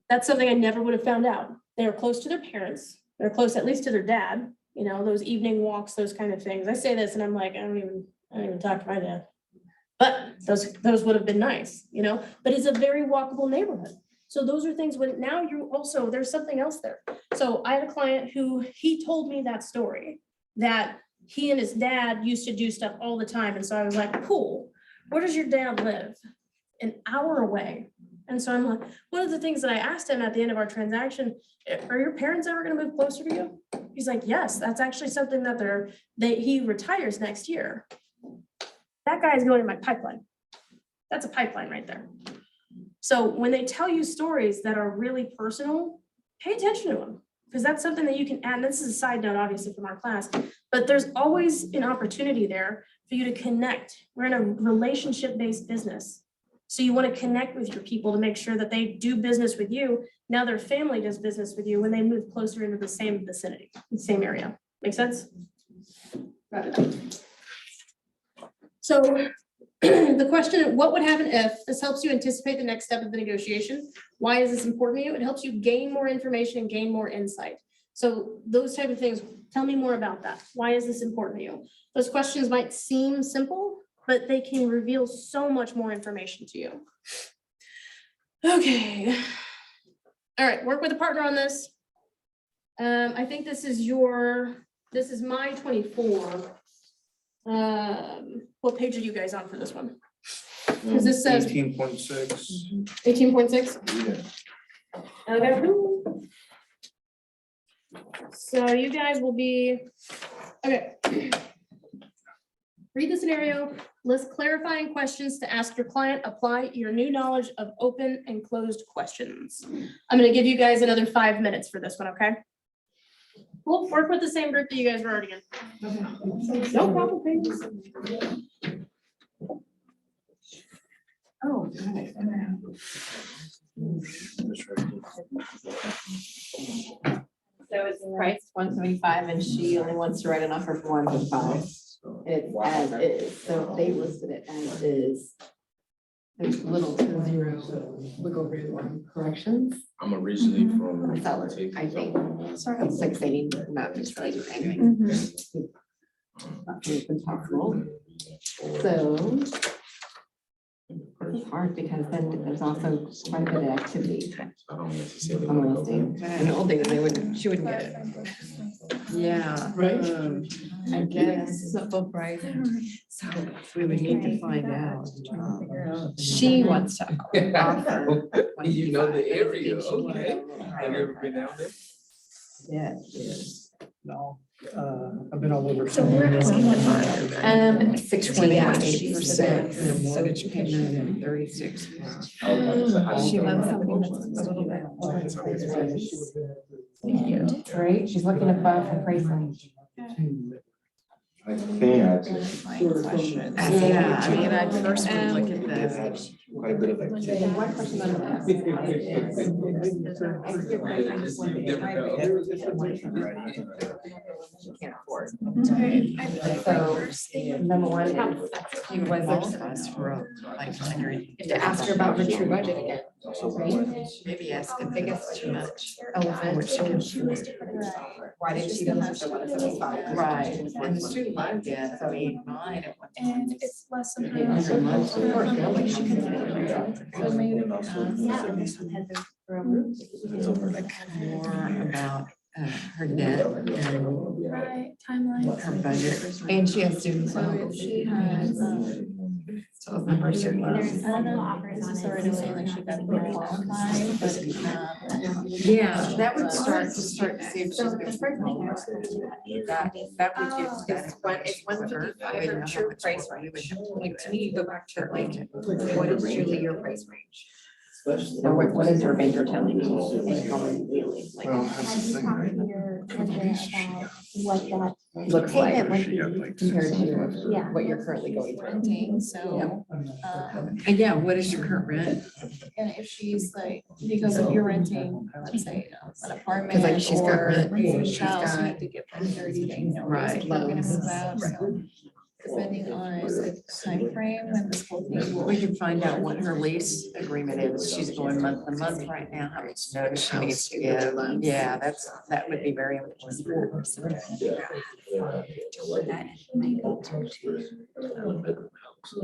That's something I never would have found out. They were close to their parents. They're close at least to their dad, you know, those evening walks, those kind of things. I say this and I'm like, I don't even talk to my dad. But those would have been nice, you know, but it's a very walkable neighborhood. So those are things when now you also, there's something else there. So I had a client who, he told me that story, that he and his dad used to do stuff all the time. And so I was like, cool, where does your dad live? An hour away. And so I'm like, one of the things that I asked him at the end of our transaction, are your parents ever gonna move closer to you? He's like, yes, that's actually something that he retires next year. That guy's going in my pipeline. That's a pipeline right there. So when they tell you stories that are really personal, pay attention to them, because that's something that you can add. This is a side note, obviously, from our class, but there's always an opportunity there for you to connect. We're in a relationship-based business. So you want to connect with your people to make sure that they do business with you. Now their family does business with you when they move closer into the same vicinity, the same area. Make sense? So the question, what would happen if this helps you anticipate the next step of the negotiation? Why is this important to you? It helps you gain more information and gain more insight. So those type of things, tell me more about that. Why is this important to you? Those questions might seem simple, but they can reveal so much more information to you. Okay. All right, work with a partner on this. I think this is my 24. What page are you guys on for this one? Because this says 18.6. 18.6. Yeah. Okay. So you guys will be, okay. Read the scenario, list clarifying questions to ask your client, apply your new knowledge of open and closed questions. I'm gonna give you guys another 5 minutes for this one, okay? We'll work with the same group that you guys were already in. No problem, please. Oh, got it. So it's priced 175 and she only wants to write an offer for 125. It's as is, so they listed it as is. There's little to zero wiggle room on corrections. I'm originally from. The seller, I think. Sorry. 680, not just right anyway. It's impossible. So. It's hard because then there's also quite a bit of activity I don't necessarily on the wanna go there. listing. In the old days, she wouldn't get it. Yeah. I guess it's not full price. So we would need to find out. She wants to offer. You know the area, 125. okay. Have you ever been down there? Yeah. No, I've been all over. 6.8%. Mortgage payment and 36. She loves something that's a little bit. Right, she's looking above her price range. I think Yeah, I mean, I first would look at they've the. had quite a bit of activity. One question I'm gonna ask she can't afford. So, number one, You would qualify for like 100. you have to ask her about her true budget again. Right? Maybe ask if I guess it's too much. Elephant. She can afford. Why didn't she go for the 175? Right, and the student loan debt, so 8.9 at one time. And it's less than. 800 months. So maybe. More about her debt and Right, timeline. her budget. And she has student So loan. she has, So the number student There's loans. other offers on already saying it. like she doesn't really qualify, but, Yeah, that would start to see if she's So good. the first thing I was gonna do. That would give. It's 155 her true price range. Like, to me, you go back to like, what is truly your price range? Or what is your banker telling you? Well, that's the Have you talked thing, to your candidate about what that Looks like payment would She be? had like compared to Yeah. what you're currently going through. renting, so, And yeah, what is your current rent? and if she's like, because if you're renting, let's say, an apartment like, she's got or rent, a she's house, you got- have to give them 30 days notice. Right. if You're gonna move out, so depending on the timeframe when this whole thing will. We can find out what her lease agreement is. She's going month to month right now, how much notice she needs to give. Yeah, that would be very important. She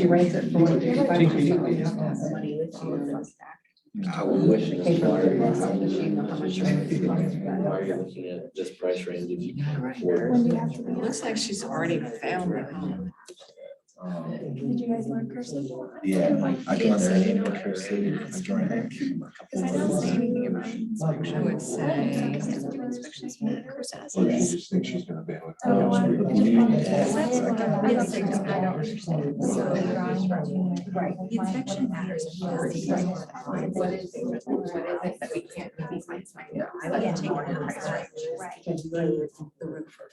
writes it for one fifty-five. She has to have the money with you and then stack. I wish. Pay for the rest, does she know how much she wants to cost? Why you're looking at this price range if you can Right. afford. When do you have to It be? looks like she's already found the home. Did you guys learn cursive? Yeah, I can say in cursive, I joined that. Because I don't say anything about inspection. I would say. Because I do inspections for the cursive. Well, you just think she's gonna be able to. Oh, why? I don't think I don't understand. Right, the inspection matters. What is it that we can't maybe find something? I like to take it price range. Because the roof for.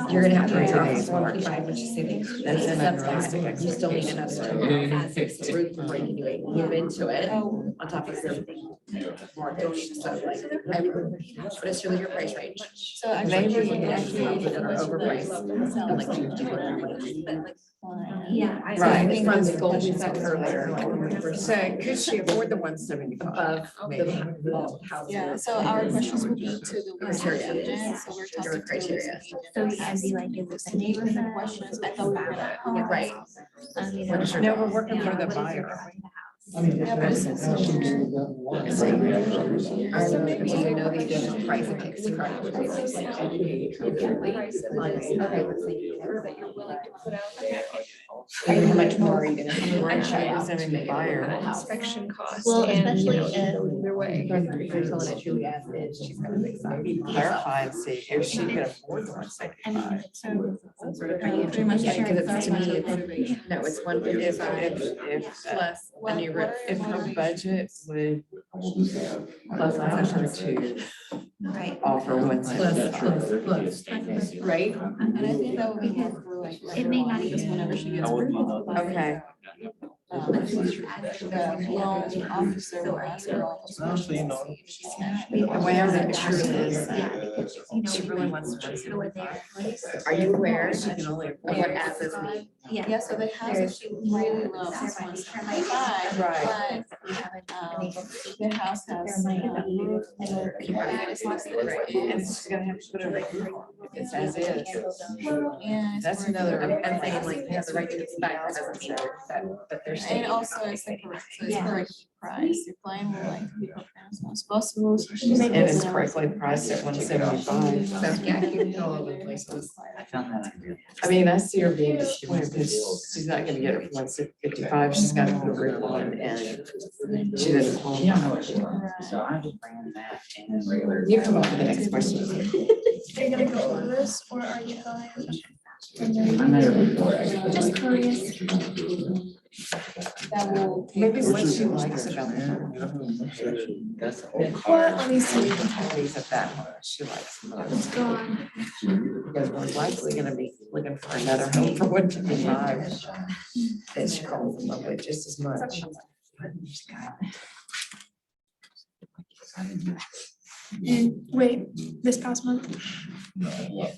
You're gonna have to write Today's off market. 155, which is saving. That's an unrealistic You still need expectation. another. As it's the roof before you do it, move into it on top of everything. So like, what is your price range? So actually, That are overpriced. And like, Yeah. Right. From the goal we set earlier. Like, So could she afford the 175? above Maybe. the house. yeah, so our questions would be to the leasing Criteria. agent, so we're talking Your to the leasing criteria. agent. So we can be like, is it the neighborhood Questions, I thought we were gonna. Yeah, right. You What is your No, job? we're working for the what is your buyer. job for the house? So maybe So you know they didn't price it fixed price. Okay, let's say. How much more are you gonna? How much are you Representing the buyer. Inspection costs. Well, and, especially you know, if- either way. If you're telling that Julie asked it, she's gonna make some. Maybe clarify and see if she could afford the I 175. mean, Some sort of Pretty much Yeah, sharing because it's to me, our motivation. no, it's one If, fifty-five if, plus a new roof. if her budget would Plus allow her to right. offer Plus, 175. plus, right? And I think that would be good for like. It may not even- Whenever she gets. Okay. The loan officer will ask her all those Actually, you know. questions. If she can actually- Well, that truly is. Yeah, because, you know, She really wants to so when they're in place, Are you aware She can only of afford. what asses mean? yeah. Yeah, so the house that she really loves is 175, Right. but the house has roof and it's not And she's gonna have to put it if it's as is. and That's another. I'm saying like, they have the right to expect, that doesn't mean that, but they're And saying. also it's like, so it's Yeah. correct price, your client will like be prepared as much as possible. So she's And it's correctly priced at 175. So yeah, you can go all over the places. I mean, I see her being disappointed because she's not gonna get it for 155. She's got to put a roof on and she doesn't. So I'm just bringing that in regular. You come up with the next question. Are you gonna go over this or are you going? I'm not even sure. Just curious. that will. Maybe what she likes about her. What, let me see. Qualities of that home she likes the most. It's gone. Because we're likely gonna be looking for another home for 155. That she calls them lovely just as much. And wait, this past month?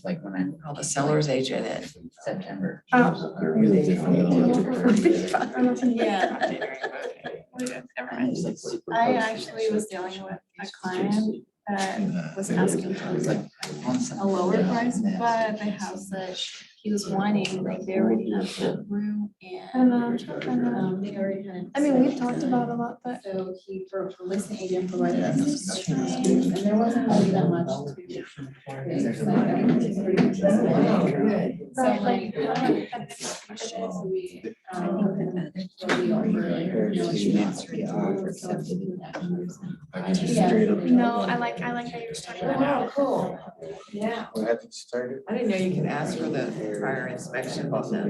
Like when I Call the seller's agent in September. Oh. I actually was dealing with a client that was asking for a lower price, but the house that he was wanting, like they already have the room I know, and they already had. I mean, we've talked about a lot, but So he, for the listing agent provided us instructions, and there wasn't really that much to. So like, questions we, no, I like how you were talking about. Cool. Yeah. Started. I didn't know you can ask for the prior inspection on the. Yeah,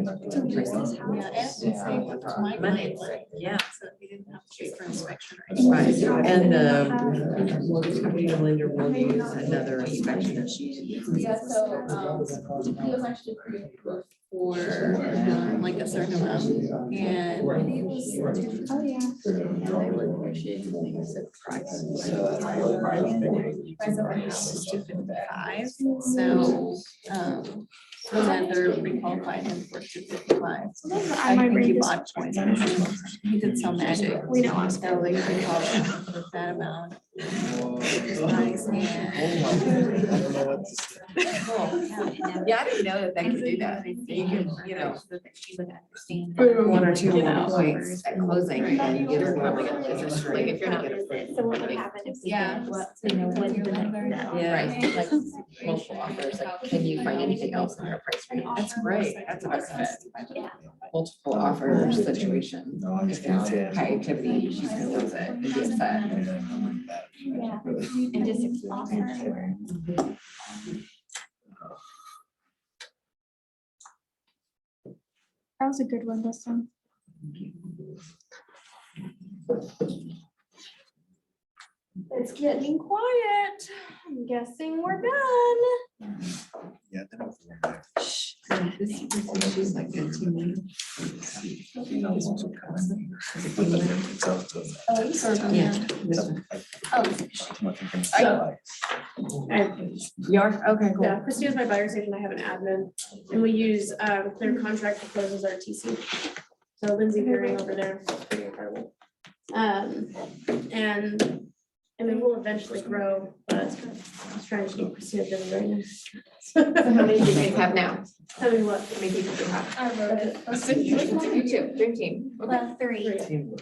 and it's the same with my Money. client. Yeah. So he didn't have to pay for inspection. Right, and mortgage company lender will use another inspection. Yeah, so, he was actually pre-approved for, like a certain amount, and he was. Oh, yeah. And they were negotiating things at price. So, price of the house is 255, so, the lender pre-qualified him for 255. So that's what I might think bring he this. bought 20, he did some magic. We know. So they pre-qualified for that amount, Yeah, I didn't know that they could do that. You can, you know, She would understand. one or two employees at closing and give them like Like if you're not. So what would happen if we Yeah. did, what, you know, when's the next step? Yeah. Like multiple offers, like can you find anything else in our price range? That's great. That's a best fit. Yeah. Multiple offer situation. No, I'm just gonna say. High activity, she can does it and be set. Yeah. And just explain it to her. That was a good one, this one. It's getting quiet. I'm guessing we're done. Yeah. She's like that too, man. Yours, okay, cool. Yeah, Christina's my buyer's agent. I have an admin, and we use their contract to close as our TC. So Lindsay Herring over there, is pretty incredible. And I mean, we'll eventually grow, but I was trying to keep Christina busy right now. So how many do you guys have now? Tell me what. How many people do you have? I wrote it. You too, dream team. Okay. Well, three.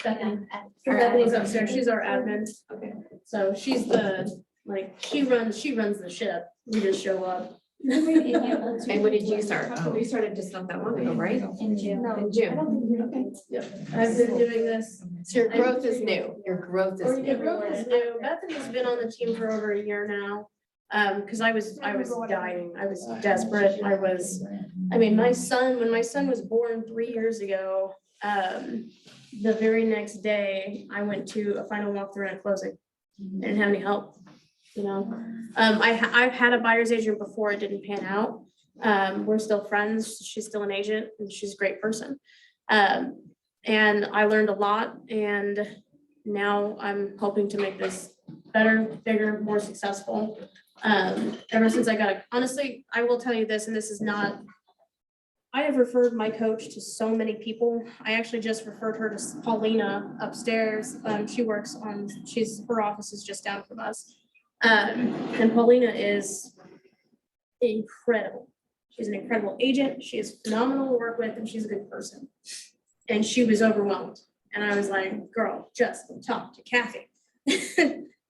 Bethany. Our Bethany's admin. upstairs. She's our admin. Okay. So she's the, like, she runs the ship. We just show up. And when did you start? You started just not that long ago, right? In June. In June. Okay. I've been doing this. So your growth is new. Your growth is The new. growth is new. Bethany's been on the team for over a year now. Because I was dying. I was desperate. I mean, when my son was born 3 years ago, the very next day, I went to a final walkthrough and a closing. I didn't have any help, you know? I've had a buyer's agent before, it didn't pan out. We're still friends. She's still an agent and she's a great person. And I learned a lot, and now I'm hoping to make this better, bigger, more successful. Ever since I got it, honestly, I will tell you this, and this is not, I have referred my coach to so many people. I actually just referred her to Paulina upstairs. Her office is just down from us. And Paulina is incredible. She's an incredible agent. She is phenomenal to work with, and she's a good person. And she was overwhelmed. And I was like, girl, just talk to Kathy.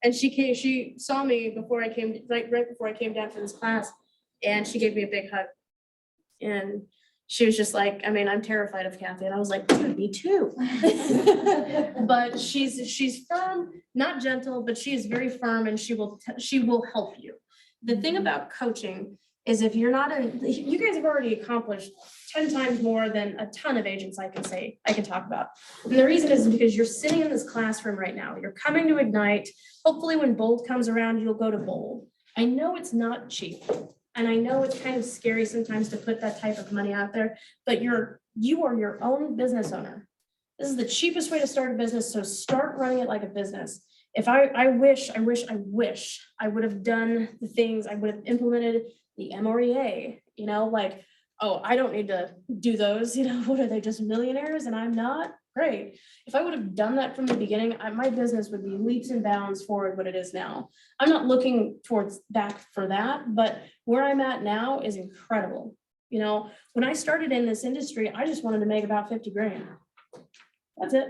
And she saw me before I came, right before I came down for this class, and she gave me a big hug. And she was just like, I mean, I'm terrified of Kathy. And I was like, dude, me too. But she's firm, not gentle, but she is very firm, and she will help you. The thing about coaching is if you're not you guys have already accomplished 10 times more than a ton of agents I can talk about. And the reason is because you're sitting in this classroom right now. You're coming to Ignite. Hopefully when Bold comes around, you'll go to Bold. I know it's not cheap. And I know it's kind of scary sometimes to put that type of money out there, but you are your own business owner. This is the cheapest way to start a business, so start running it like a business. If I wish I would have done the things, I would have implemented the MREA, you know, like, oh, I don't need to do those, you know, what are they, just millionaires and I'm not? Great. If I would have done that from the beginning, my business would be leaps and bounds forward what it is now. I'm not looking towards back for that, but where I'm at now is incredible. You know, when I started in this industry, I just wanted to make about 50 grand. That's it.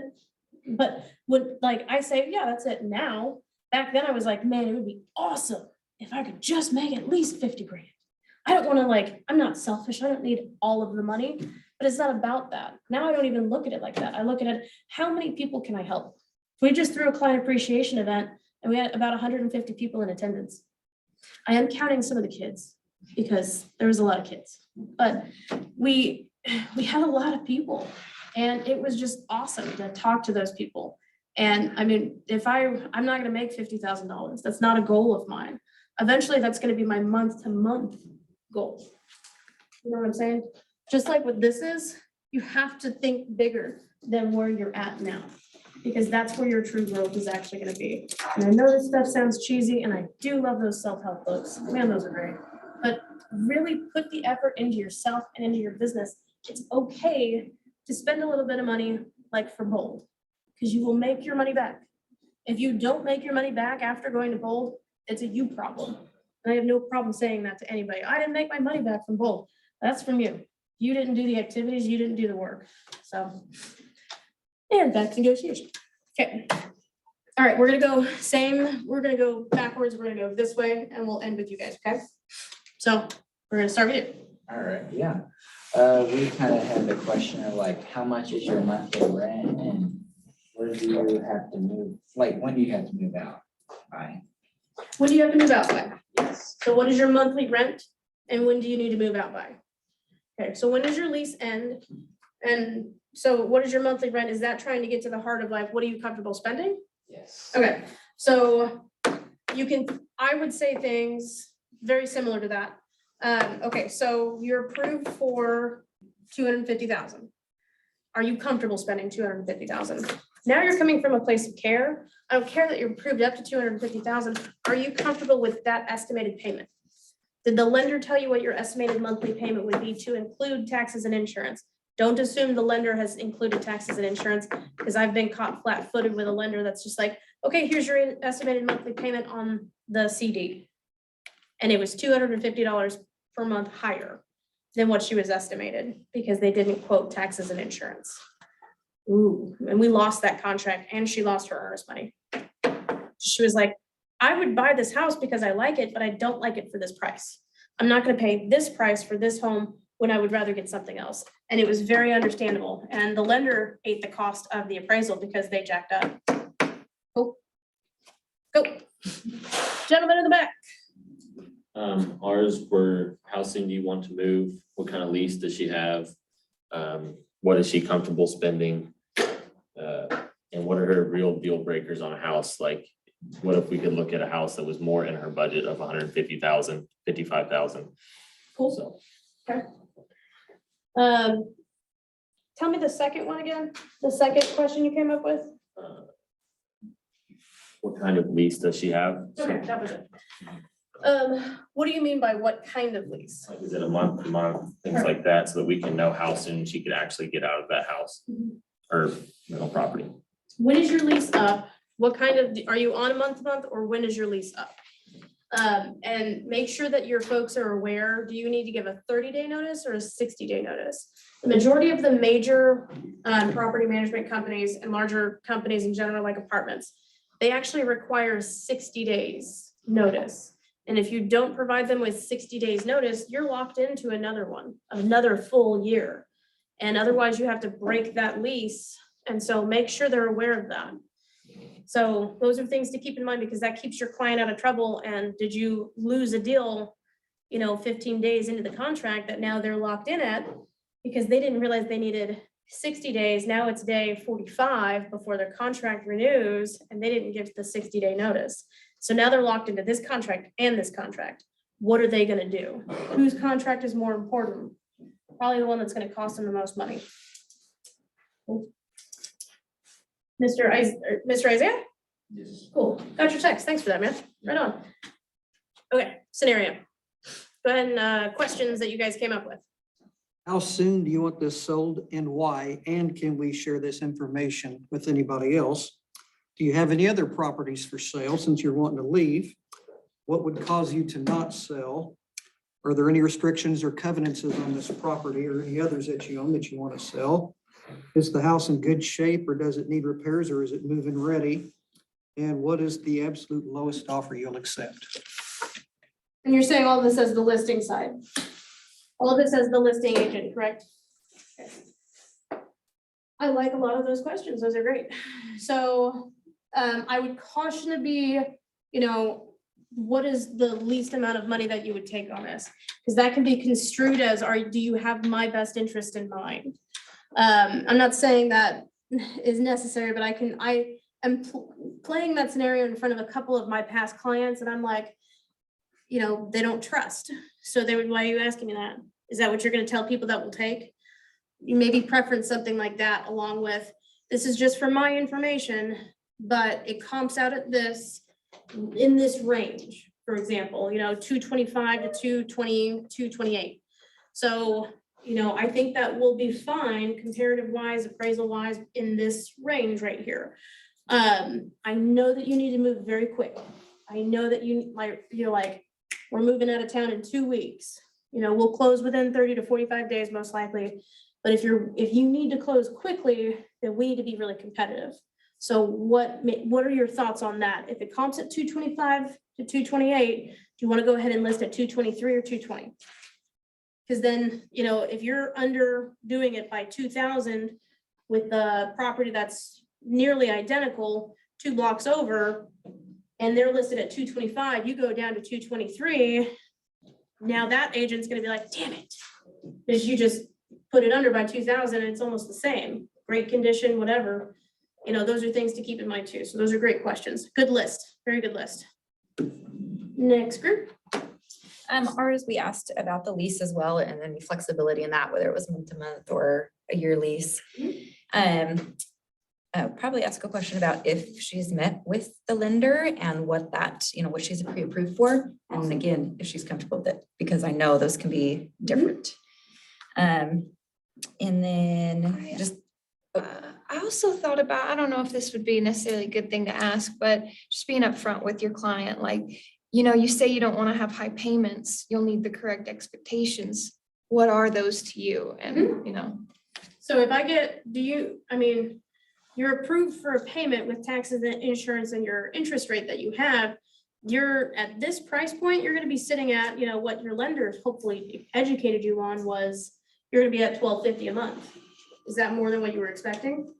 But when, like I say, yeah, that's it now. Back then I was like, man, it would be awesome if I could just make at least 50 grand. I don't want to I'm not selfish. I don't need all of the money, but it's not about that. Now I don't even look at it like that. I look at it, how many people can I help? We just threw a client appreciation event and we had about 150 people in attendance. I am counting some of the kids because there was a lot of kids, but we had a lot of people and it was just awesome to talk to those people. And I mean, I'm not going to make $50,000. That's not a goal of mine. Eventually that's going to be my month to month goal. You know what I'm saying? Just like what this is, you have to think bigger than where you're at now, because that's where your true growth is actually going to be. And I know this stuff sounds cheesy, and I do love those self-help books. Man, those are great. But really put the effort into yourself and into your business. It's okay to spend a little bit of money, like for Bold, because you will make your money back. If you don't make your money back after going to Bold, it's a you problem. And I have no problem saying that to anybody. I didn't make my money back from Bold. That's from you. You didn't do the activities, you didn't do the work, so. And back to negotiation. Okay. All right, we're gonna go we're gonna go backwards, we're gonna go this way, and we'll end with you guys, okay? So, we're gonna start with you. All right, yeah. We kind of had the question of like, how much is your monthly rent and where do you have to move, like, when do you have to move out by? When do you have to move out by? Yes. So what is your monthly rent, and when do you need to move out by? Okay, so when does your lease end? And so what is your monthly rent? Is that trying to get to the heart of like, what are you comfortable spending? Yes. Okay, so I would say things very similar to that. Okay, so you're approved for 250,000. Are you comfortable spending 250,000? Now you're coming from a place of care. I don't care that you're approved up to 250,000. Are you comfortable with that estimated payment? Did the lender tell you what your estimated monthly payment would be to include taxes and insurance? Don't assume the lender has included taxes and insurance, because I've been caught flat-footed with a lender that's just like, okay, here's your estimated monthly payment on the CD. And it was $250 per month higher than what she was estimated, because they didn't quote taxes and insurance. Ooh, and we lost that contract, and she lost her earnest money. She was like, I would buy this house because I like it, but I don't like it for this price. I'm not gonna pay this price for this home when I would rather get something else. And it was very understandable. And the lender ate the cost of the appraisal because they jacked up. Go. Gentleman in the back. Ours were, how soon do you want to move? What kind of lease does she have? What is she comfortable spending? And what are her real deal breakers on a house? Like, what if we could look at a house that was more in her budget of 150,000, 55,000? Cool. So, Okay. Tell me the second one again, the second question you came up with? what kind of lease does she have? Okay, that was it. What do you mean by what kind of lease? Like, is it a month to month, things like that, so that we can know how soon she could actually get out of that house or rental property? When is your lease up? What kind of, are you on a month to month, or when is your lease up? And make sure that your folks are aware, do you need to give a 30-day notice or a 60-day notice? The majority of the major property management companies and larger companies in general, like apartments, they actually require 60 days notice. And if you don't provide them with 60 days notice, you're locked into another one, another full year. And otherwise you have to break that lease. And so make sure they're aware of that. So those are things to keep in mind, because that keeps your client out of trouble. And did you lose a deal, 15 days into the contract that now they're locked in at, because they didn't realize they needed 60 days. Now it's day 45 before their contract renews, and they didn't give the 60-day notice. So now they're locked into this contract and this contract. What are they gonna do? Whose contract is more important? Probably the one that's gonna cost them the most money. Mr. Isaiah? Yes. Cool, got your text, thanks for that, man, right on. Okay, scenario. Go ahead and questions that you guys came up with. How soon do you want this sold and why? And can we share this information with anybody else? Do you have any other properties for sale since you're wanting to leave? What would cause you to not sell? Are there any restrictions or covenants on this property or any others that you own that you want to sell? Is the house in good shape, or does it need repairs, or is it move-in ready? And what is the absolute lowest offer you'll accept? And you're saying all this as the listing side? All of this as the listing agent, correct? Okay. I like a lot of those questions. Those are great. So I would caution to be, what is the least amount of money that you would take on this? Because that can be construed as, do you have my best interest in mind? I'm not saying that is necessary, but I am playing that scenario in front of a couple of my past clients, and I'm like, they don't trust. So they would, why are you asking me that? Is that what you're gonna tell people that will take? You maybe preference something like that along with, this is just for my information, but it comps out at this, in this range, for example, 225 to 220, 228. So, I think that will be fine comparative wise, appraisal wise in this range right here. I know that you need to move very quick. I know that you're like, we're moving out of town in 2 weeks. You know, we'll close within 30 to 45 days most likely. But if you need to close quickly, then we need to be really competitive. So what are your thoughts on that? If it comps at 225 to 228, do you want to go ahead and list at 223 or 220? Because then, you know, if you're underdoing it by 2,000 with the property that's nearly identical, 2 blocks over, and they're listed at 225, you go down to 223. Now that agent's gonna be like, damn it. Because you just put it under by 2,000 and it's almost the same, great condition, whatever. You know, those are things to keep in mind too. So those are great questions. Good list, very good list. Next group. Ours, we asked about the lease as well, and then the flexibility in that, whether it was month to month or a year lease. Probably ask a question about if she's met with the lender and what that, you know, what she's pre-approved for. And again, if she's comfortable with it, because I know those can be different. And then just, I also thought about, I don't know if this would be necessarily a good thing to ask, but just being upfront with your client, like, you know, you say you don't want to have high payments, you'll need the correct expectations. What are those to you? And, you know. So if I get, you're approved for a payment with taxes and insurance and your interest rate that you have, you're at this price point, you're gonna be sitting at, you know, what your lender hopefully educated you on was, you're gonna be at $1,250 a month. Is that more than what you were expecting?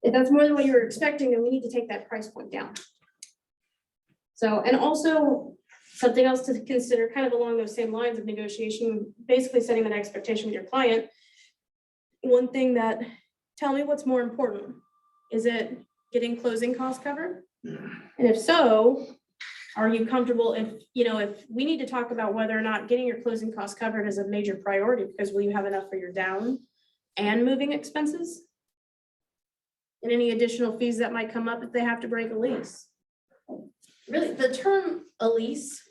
If that's more than what you were expecting, then we need to take that price point down. So, and also something else to consider kind of along those same lines of negotiation, basically setting an expectation with your client. One thing that, tell me what's more important. Is it getting closing costs covered? And if so, are you comfortable if we need to talk about whether or not getting your closing costs covered is a major priority, because will you have enough for your down and moving expenses? And any additional fees that might come up if they have to break a lease. Really, the term a lease,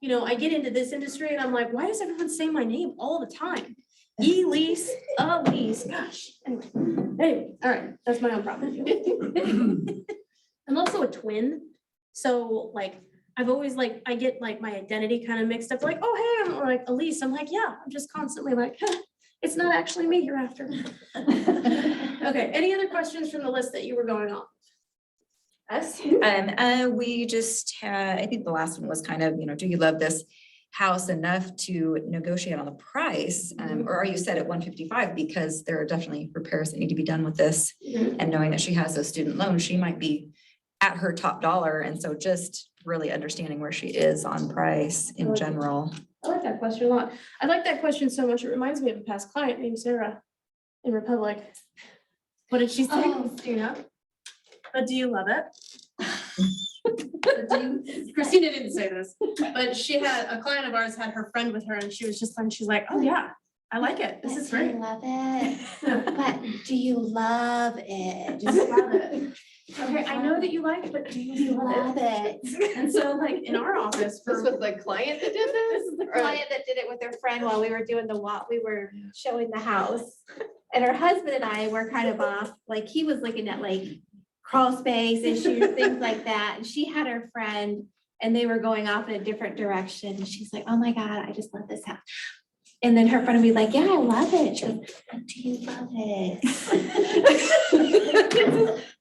you know, I get into this industry and I'm like, why does everyone say my name all the time? E-lease, a lease, gosh. Anyway, all right, that's my own problem. I'm also a twin. So like, I've always like, I get like my identity kind of mixed up, like, oh, hey, I'm like Elise. I'm like, yeah, I'm just constantly like, it's not actually me you're after. Okay, any other questions from the list that you were going on? us. We just had, I think the last one was kind of, you know, do you love this house enough to negotiate on the price? Or are you set at 155 because there are definitely repairs that need to be done with this? And knowing that she has those student loans, she might be at her top dollar. And so just really understanding where she is on price in general. I like that question a lot. I like that question so much. It reminds me of a past client named Sarah in Republic. What did she say? Oh. Do you know? But do you love it? Christina didn't say this, but she had a client of ours had her friend with her and she was just fun. She's like, oh yeah, I like it. This is Do you great. love it? But do you love it? Just love it. Okay, I know that you like it, but do you love it? And so like in our office This for. was the client that did this? This is the client that did it with her friend while we were doing the walk. We were showing the house. And her husband and I were kind of off, like he was looking at like crawl space issues, things like that. And she had her friend and they were going off in a different direction. And she's like, oh my God, I just love this house. And then her friend would be like, yeah, I love it. She goes, but do you love it?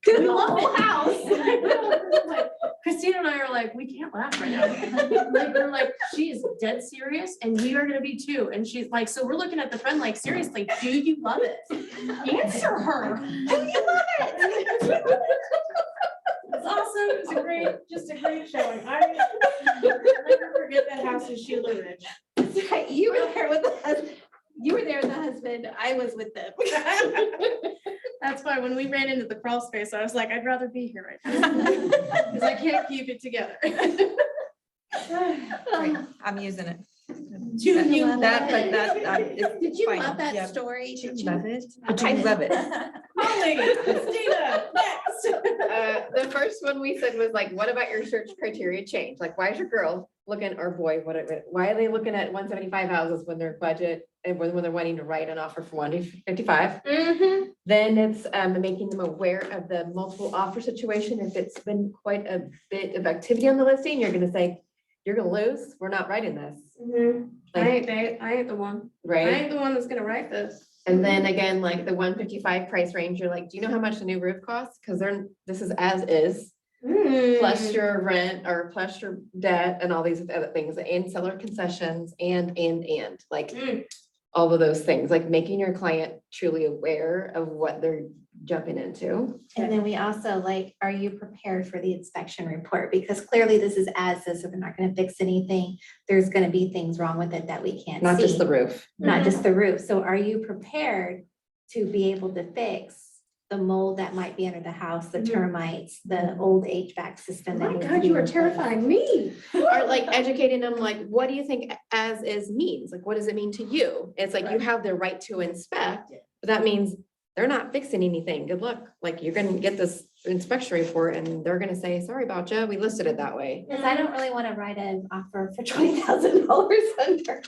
We love whole it. house. Like, Christina and I are like, we can't laugh right now. Like, we're like, she is dead serious and we are gonna be too. And she's like, so we're looking at the friend like, seriously, do you love it? Answer her. Do you love it? It's awesome. It's just a great showing. I never forget that house in Sheila Ridge. That's right. You were there with the husband. You were there with the husband. I was with them. That's why when we ran into the crawl space, I was like, I'd rather be here right now. Because I can't keep it together. Right, I'm using it. Do you love That, but it? that, it's Did you fine. love that Yeah. story? Do Did you you? love it? I love it. Holly, Christina, next. The first one we said was like, what about your search criteria change? Like, why is your girl looking, or boy, why are they looking at 175 houses when their budget and when they're wanting to write an offer for 155. Mhm. Then it's making them aware of the multiple offer situation. If it's been quite a bit of activity on the listing, you're gonna say, you're gonna lose, we're not writing this, I ain't the one. I right? ain't the one that's gonna write this. And then again, like the 155 price range, you're like, do you know how much the new roof costs? Cause this is as is, plus your rent or plus your debt and all these other things, and seller concessions and like all of those things, like making your client truly aware of what they're jumping into. And then we also like, are you prepared for the inspection report? Because clearly this is as is, so they're not gonna fix anything. There's gonna be things wrong with it that we can't see. Not just the roof. Not just the roof. So are you prepared to be able to fix the mold that might be under the house, the termites, the old HVAC system? that needs to be replaced? me. Or like educating them, like, what do you think as is means? Like, what does it mean to you? It's like you have the right to inspect, but that means they're not fixing anything. Good luck. Like, you're gonna get this inspection report and they're gonna say, sorry about you, we listed it that way. Because I don't really want to write an offer for $20,000 under.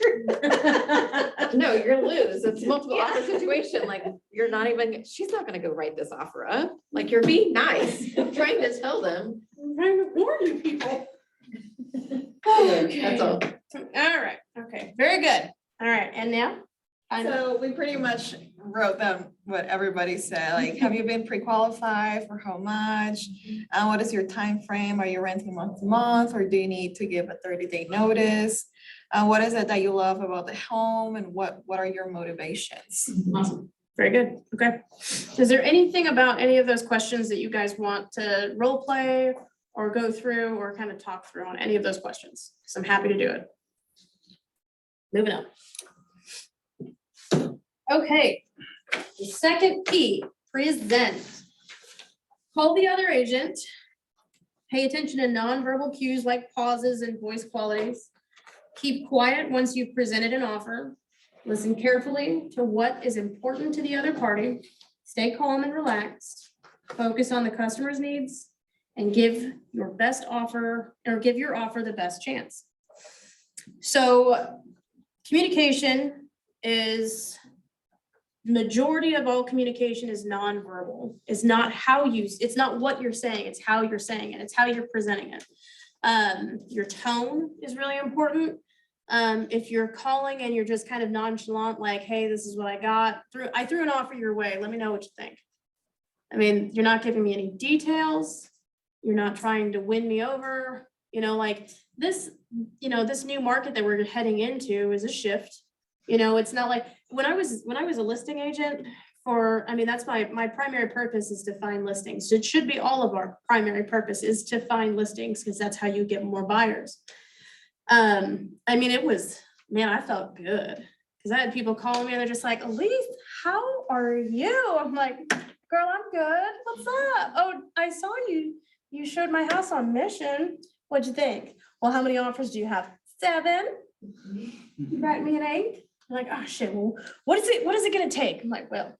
No, you're gonna lose. It's multiple Yeah. offer situation. Like, you're not even, she's not gonna go write this offer up. Like, you're being nice, trying to tell them. I'm trying to warn you people. That's all. All right, okay, very good. All right, and now? So we pretty much wrote down what everybody said, like, have you been pre-qualified, for how much? What is your time frame? Are you renting month to month, or do you need to give a 30-day notice? What is it that you love about the home, and what are your motivations? Awesome. Very good. Okay. Is there anything about any of those questions that you guys want to role play or go through or kind of talk through on any of those questions? So I'm happy to do it. Moving on. Okay. The second P, present. Call the other agent. Pay attention to nonverbal cues like pauses and voice qualities. Keep quiet once you've presented an offer. Listen carefully to what is important to the other party. Stay calm and relaxed. Focus on the customer's needs and give your best offer, or give your offer the best chance. So communication is, majority of all communication is nonverbal. It's not it's not what you're saying, it's how you're saying it, it's how you're presenting it. Your tone is really important. If you're calling and you're just kind of nonchalant, like, hey, this is what I got, I threw an offer your way, let me know what you think. I mean, you're not giving me any details. You're not trying to win me over, like this, this new market that we're heading into is a shift. It's not like when I was a listing agent that's my primary purpose is to find listings. It should be all of our primary purpose is to find listings, because that's how you get more buyers. It was, man, I felt good because I had people calling me and they're just like, Elise, how are you? I'm like, girl, I'm good. What's up? Oh, I saw you showed my house on Mission. What'd you think? Well, how many offers do you have? 7. You write me an 8. I'm like, oh shit, well, what is it gonna take? I'm like, well,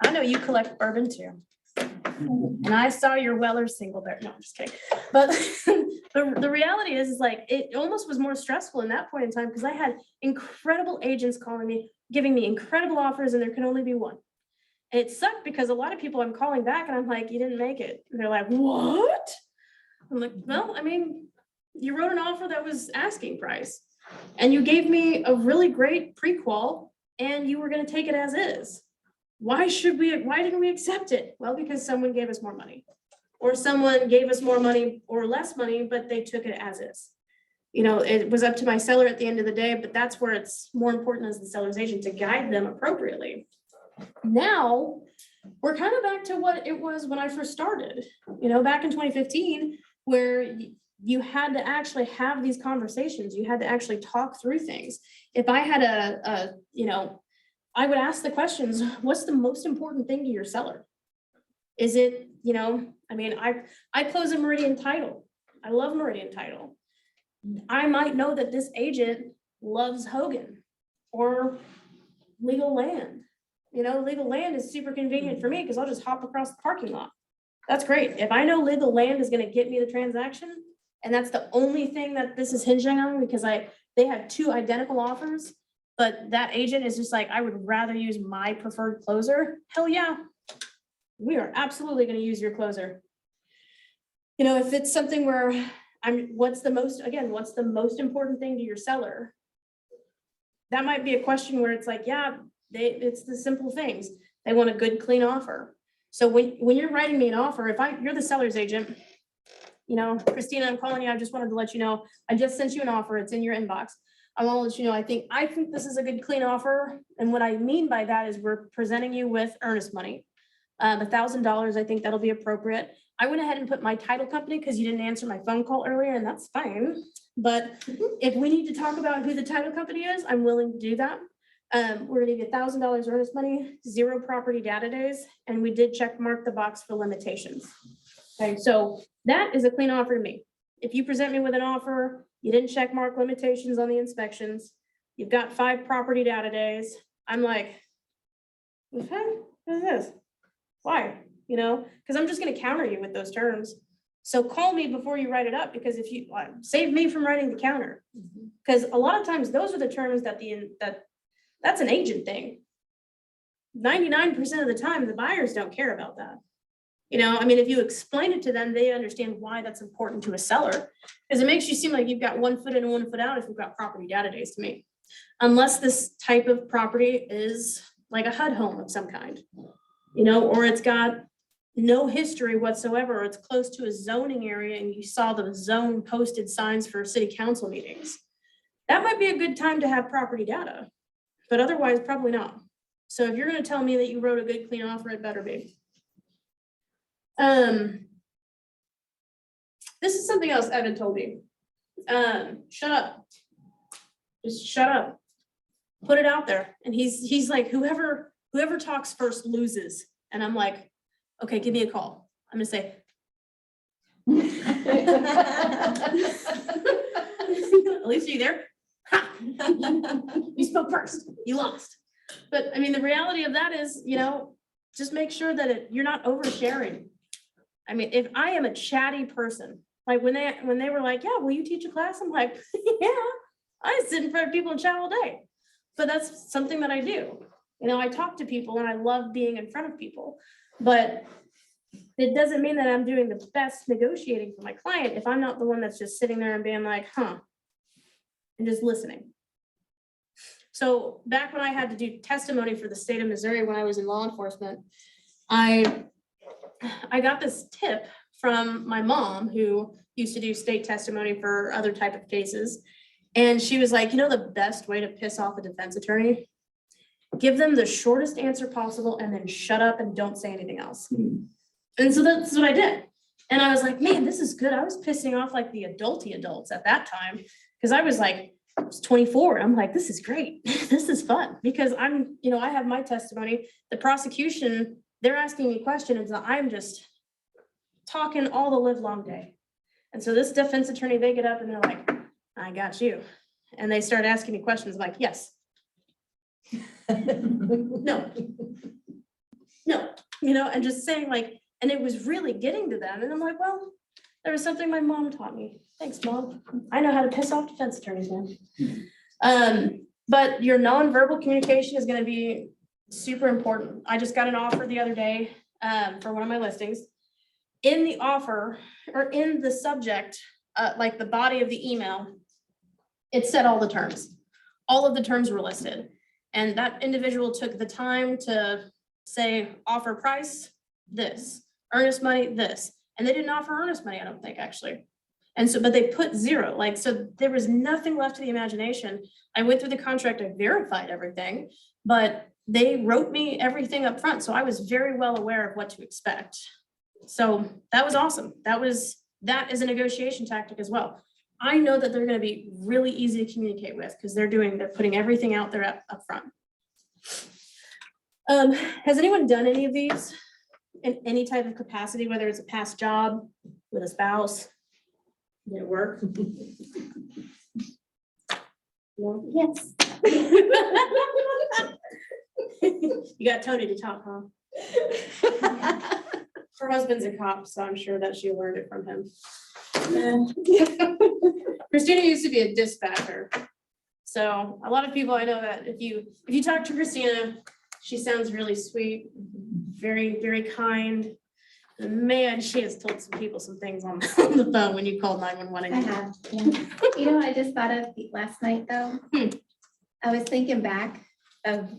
I know you collect bourbon too. And I saw your Weller single there. No, I'm just kidding. But the reality is like, it almost was more stressful in that point in time because I had incredible agents calling me, giving me incredible offers, and there could only be one. And it sucked because a lot of people I'm calling back and I'm like, you didn't make it. And they're like, what? I'm like, well, you wrote an offer that was asking price and you gave me a really great pre-qual and you were going to take it as is. Why didn't we accept it? Well, because someone gave us more money, or someone gave us more money or less money, but they took it as is. It was up to my seller at the end of the day, but that's where it's more important as the seller's agent to guide them appropriately. Now we're kind of back to what it was when I first started, back in 2015, where you had to actually have these conversations. You had to actually talk through things. If I had I would ask the questions, what's the most important thing to your seller? Is it, I close a Meridian title. I love Meridian title. I might know that this agent loves Hogan or Legal Land. Legal Land is super convenient for me because I'll just hop across the parking lot. That's great. If I know Legal Land is going to get me the transaction, and that's the only thing that this is hinging on, because they have 2 identical offers, but that agent is just like, I would rather use my preferred closer, hell yeah. We are absolutely gonna use your closer. You know, if it's something where what's the most important thing to your seller? That might be a question where it's like, yeah, it's the simple things. They want a good, clean offer. So when you're writing me an offer, you're the seller's agent, you know, Christina, I'm calling you. I just wanted to let you know, I just sent you an offer. It's in your inbox. I want to let you know, I think this is a good, clean offer. And what I mean by that is we're presenting you with earnest money. $1,000, I think that'll be appropriate. I went ahead and put my title company because you didn't answer my phone call earlier, and that's fine. But if we need to talk about who the title company is, I'm willing to do that. We're gonna give you $1,000 earnest money, 0 property data days, and we did check mark the box for limitations. Okay, so that is a clean offer to me. If you present me with an offer, you didn't check mark limitations on the inspections, you've got 5 property data days, I'm like, okay, what is this? Why? You know, because I'm just gonna counter you with those terms. So call me before you write it up, because if you save me from writing the counter. Because a lot of times those are the terms that's an agent thing. 99% of the time, the buyers don't care about that. You know, I mean, if you explain it to them, they understand why that's important to a seller. Because it makes you seem like you've got 1 foot in and 1 foot out if you've got property data days to me. Unless this type of property is like a HUD home of some kind, you know, or it's got no history whatsoever, or it's close to a zoning area and you saw the zone posted signs for city council meetings. That might be a good time to have property data, but otherwise probably not. So if you're gonna tell me that you wrote a good, clean offer, it better be. This is something else Evan told me. Shut up. Just shut up. Put it out there. And he's like, whoever talks first loses. And I'm like, okay, give me a call. I'm gonna say. Alicia, you there? Ha! You spoke first, you lost. But I mean, the reality of that is, you know, just make sure that you're not oversharing. I mean, if I am a chatty person, like when they were like, yeah, will you teach a class? I'm like, yeah, I sit in front of people and chat all day. But that's something that I do. You know, I talk to people and I love being in front of people, but it doesn't mean that I'm doing the best negotiating for my client if I'm not the one that's just sitting there and being like, huh, and just listening. So back when I had to do testimony for the state of Missouri when I was in law enforcement, I got this tip from my mom, who used to do state testimony for other type of cases. And she was like, you know, the best way to piss off a defense attorney? Give them the shortest answer possible and then shut up and don't say anything else. And so that's what I did. And I was like, man, this is good. I was pissing off like the adults at that time. Because I was like, I was 24. I'm like, this is great. This is fun. Because I'm, you know, I have my testimony. The prosecution, they're asking me questions and I'm just talking all the live long day. And so this defense attorney, they get up and they're like, I got you. And they start asking me questions like, yes. No, you know, and just saying like, and it was really getting to them. And I'm like, well, there was something my mom taught me. Thanks, Mom. I know how to piss off defense attorneys now. But your nonverbal communication is going to be super important. I just got an offer the other day for one of my listings. In the offer or in the subject, like the body of the email, it said all the terms. All of the terms were listed. And that individual took the time to say offer price, this, earnest money, this. And they didn't offer earnest money, I don't think, actually. And so, but they put 0, like, so there was nothing left to the imagination. I went through the contract, I verified everything, but they wrote me everything up front. So I was very well aware of what to expect. So that was awesome. That is a negotiation tactic as well. I know that they're going to be really easy to communicate with because they're putting everything out there up front. Has anyone done any of these in any type of capacity, whether it's a past job with a spouse? Did it work? No? Yes. You got Tony to talk, huh? Her husband's a cop, so I'm sure that she learned it from him. Christina used to be a dispatcher. So a lot of people, I know that if you talk to Christina, she sounds really sweet, very, very kind. And man, she has told some people some things on the phone when you called 911. I have, yeah. You know what I just thought of last night, though? I was thinking back of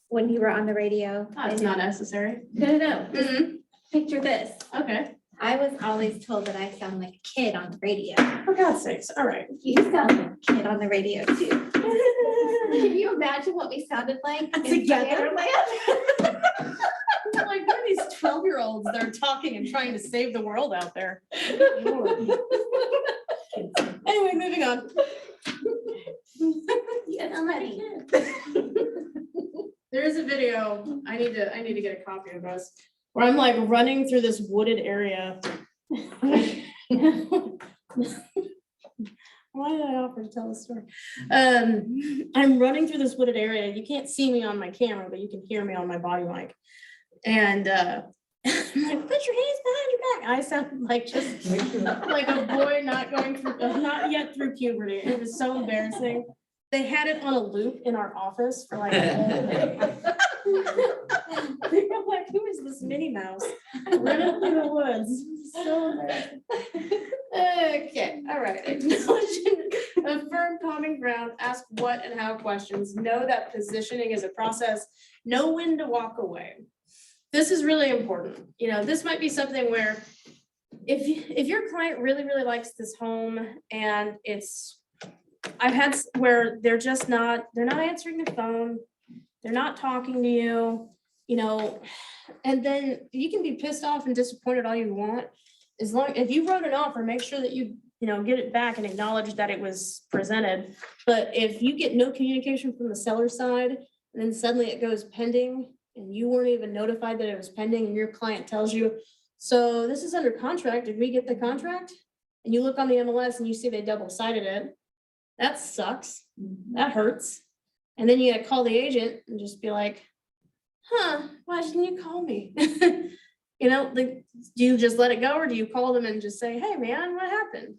when you were on the radio. That's not necessary. No. Just picture this. Okay, I was always told that I sound like a kid on the radio. for God's sakes, all right. You sound like a kid on the radio too. Can you imagine what we sounded like Together? Land? Like, what are these 12-year-olds that are talking and trying to save the world out there? Anyway, moving on. Yes, I'm ready. There is a video, I need to get a copy of this, where I'm like running through this wooded area. Why did I offer to tell the story? I'm running through this wooded area. You can't see me on my camera, but you can hear me on my body mic. And I'm like, put your hands behind your back. I sound like just like a boy not yet through puberty. It was so embarrassing. They had it on a loop in our office for like a whole day. They were like, who is this Minnie Mouse running through the woods? So embarrassing. Okay, all right. Acknowledge a firm common ground, ask what and how questions, know that positioning is a process, know when to walk away. This is really important. You know, this might be something where if your client really, really likes this home and I've had where they're not answering their phone, they're not talking to you, you know, and then you can be pissed off and disappointed all you want. If you wrote an offer, make sure that you get it back and acknowledge that it was presented. But if you get no communication from the seller side, and then suddenly it goes pending and you weren't even notified that it was pending and your client tells you, so this is under contract, did we get the contract? And you look on the MLS and you see they double-sided it. That sucks. That hurts. And then you gotta call the agent and just be like, why didn't you call me? Like, do you just let it go or do you call them and just say, hey man, what happened?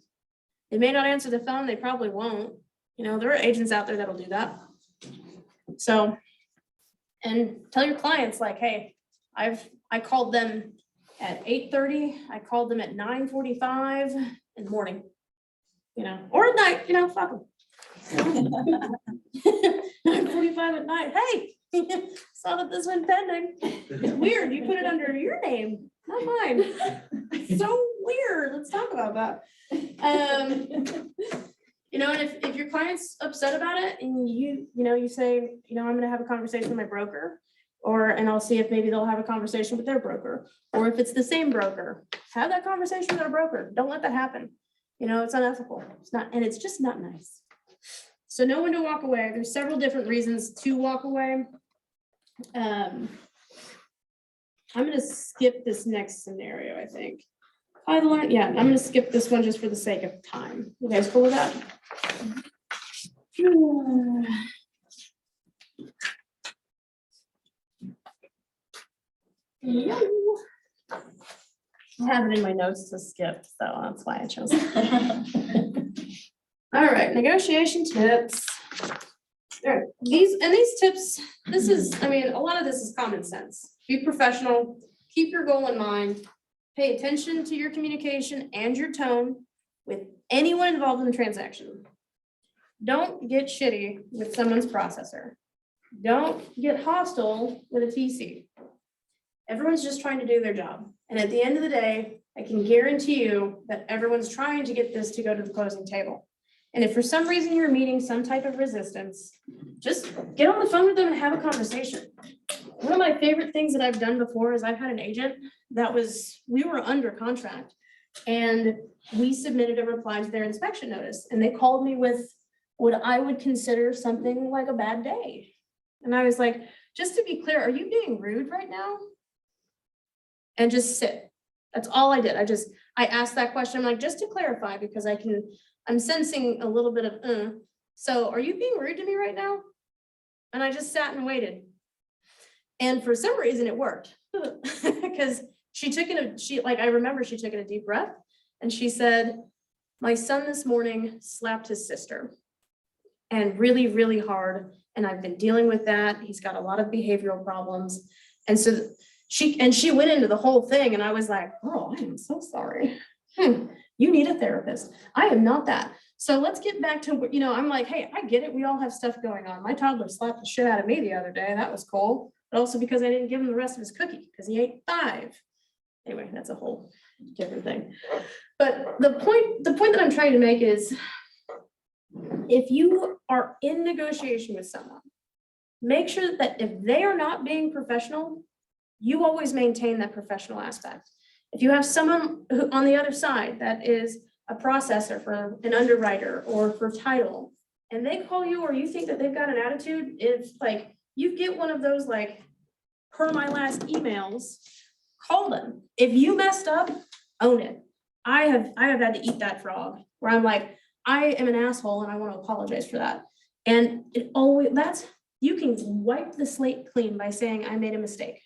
They may not answer the phone, they probably won't. There are agents out there that'll do that. So, and tell your clients like, hey, I called them at 8:30, I called them at 9:45 in the morning, or at night, fuck them. 9:45 at night, hey, saw that this went pending. It's weird, you put it under your name, not mine. So weird, let's talk about that. And if your client's upset about it and you say, I'm gonna have a conversation with my broker, and I'll see if maybe they'll have a conversation with their broker, or if it's the same broker, have that conversation with our broker. Don't let that happen. It's unethical. It's not, and it's just not nice. So know when to walk away. There's several different reasons to walk away. I'm gonna skip this next scenario, I think. I'm gonna skip this one just for the sake of time. You guys cool with that? I have it in my notes to skip, so that's why I chose it. All right, negotiation tips. All right, these tips, a lot of this is common sense. Be professional, keep your goal in mind, pay attention to your communication and your tone with anyone involved in the transaction. Don't get shitty with someone's processor. Don't get hostile with a TC. Everyone's just trying to do their job. And at the end of the day, I can guarantee you that everyone's trying to get this to go to the closing table. And if for some reason you're meeting some type of resistance, just get on the phone with them and have a conversation. One of my favorite things that I've done before is I've had an agent we were under contract and we submitted a reply to their inspection notice and they called me with what I would consider something like a bad day. And I was like, just to be clear, are you being rude right now? And just sit. That's all I did. I asked that question. I'm like, just to clarify, because I'm sensing a little bit of, so are you being rude to me right now? And I just sat and waited. And for some reason it worked because I remember she took in a deep breath and she said, my son this morning slapped his sister. and really, really hard. And I've been dealing with that. He's got a lot of behavioral problems. And so she went into the whole thing and I was like, oh, I am so sorry. You need a therapist. I am not that. So let's get back to, I'm like, hey, I get it. We all have stuff going on. My toddler slapped the shit out of me the other day. That was cool. But also because I didn't give him the rest of his cookie because he ate 5. Anyway, that's a whole different thing. But the point that I'm trying to make is if you are in negotiation with someone, make sure that if they are not being professional, you always maintain that professional aspect. If you have someone who on the other side that is a processor for an underwriter or for title, and they call you or you think that they've got an attitude, it's like you get one of those like per my last emails, call them. If you messed up, own it. I have had to eat that frog where I'm like, I am an asshole and I want to apologize for that. And it always, you can wipe the slate clean by saying I made a mistake.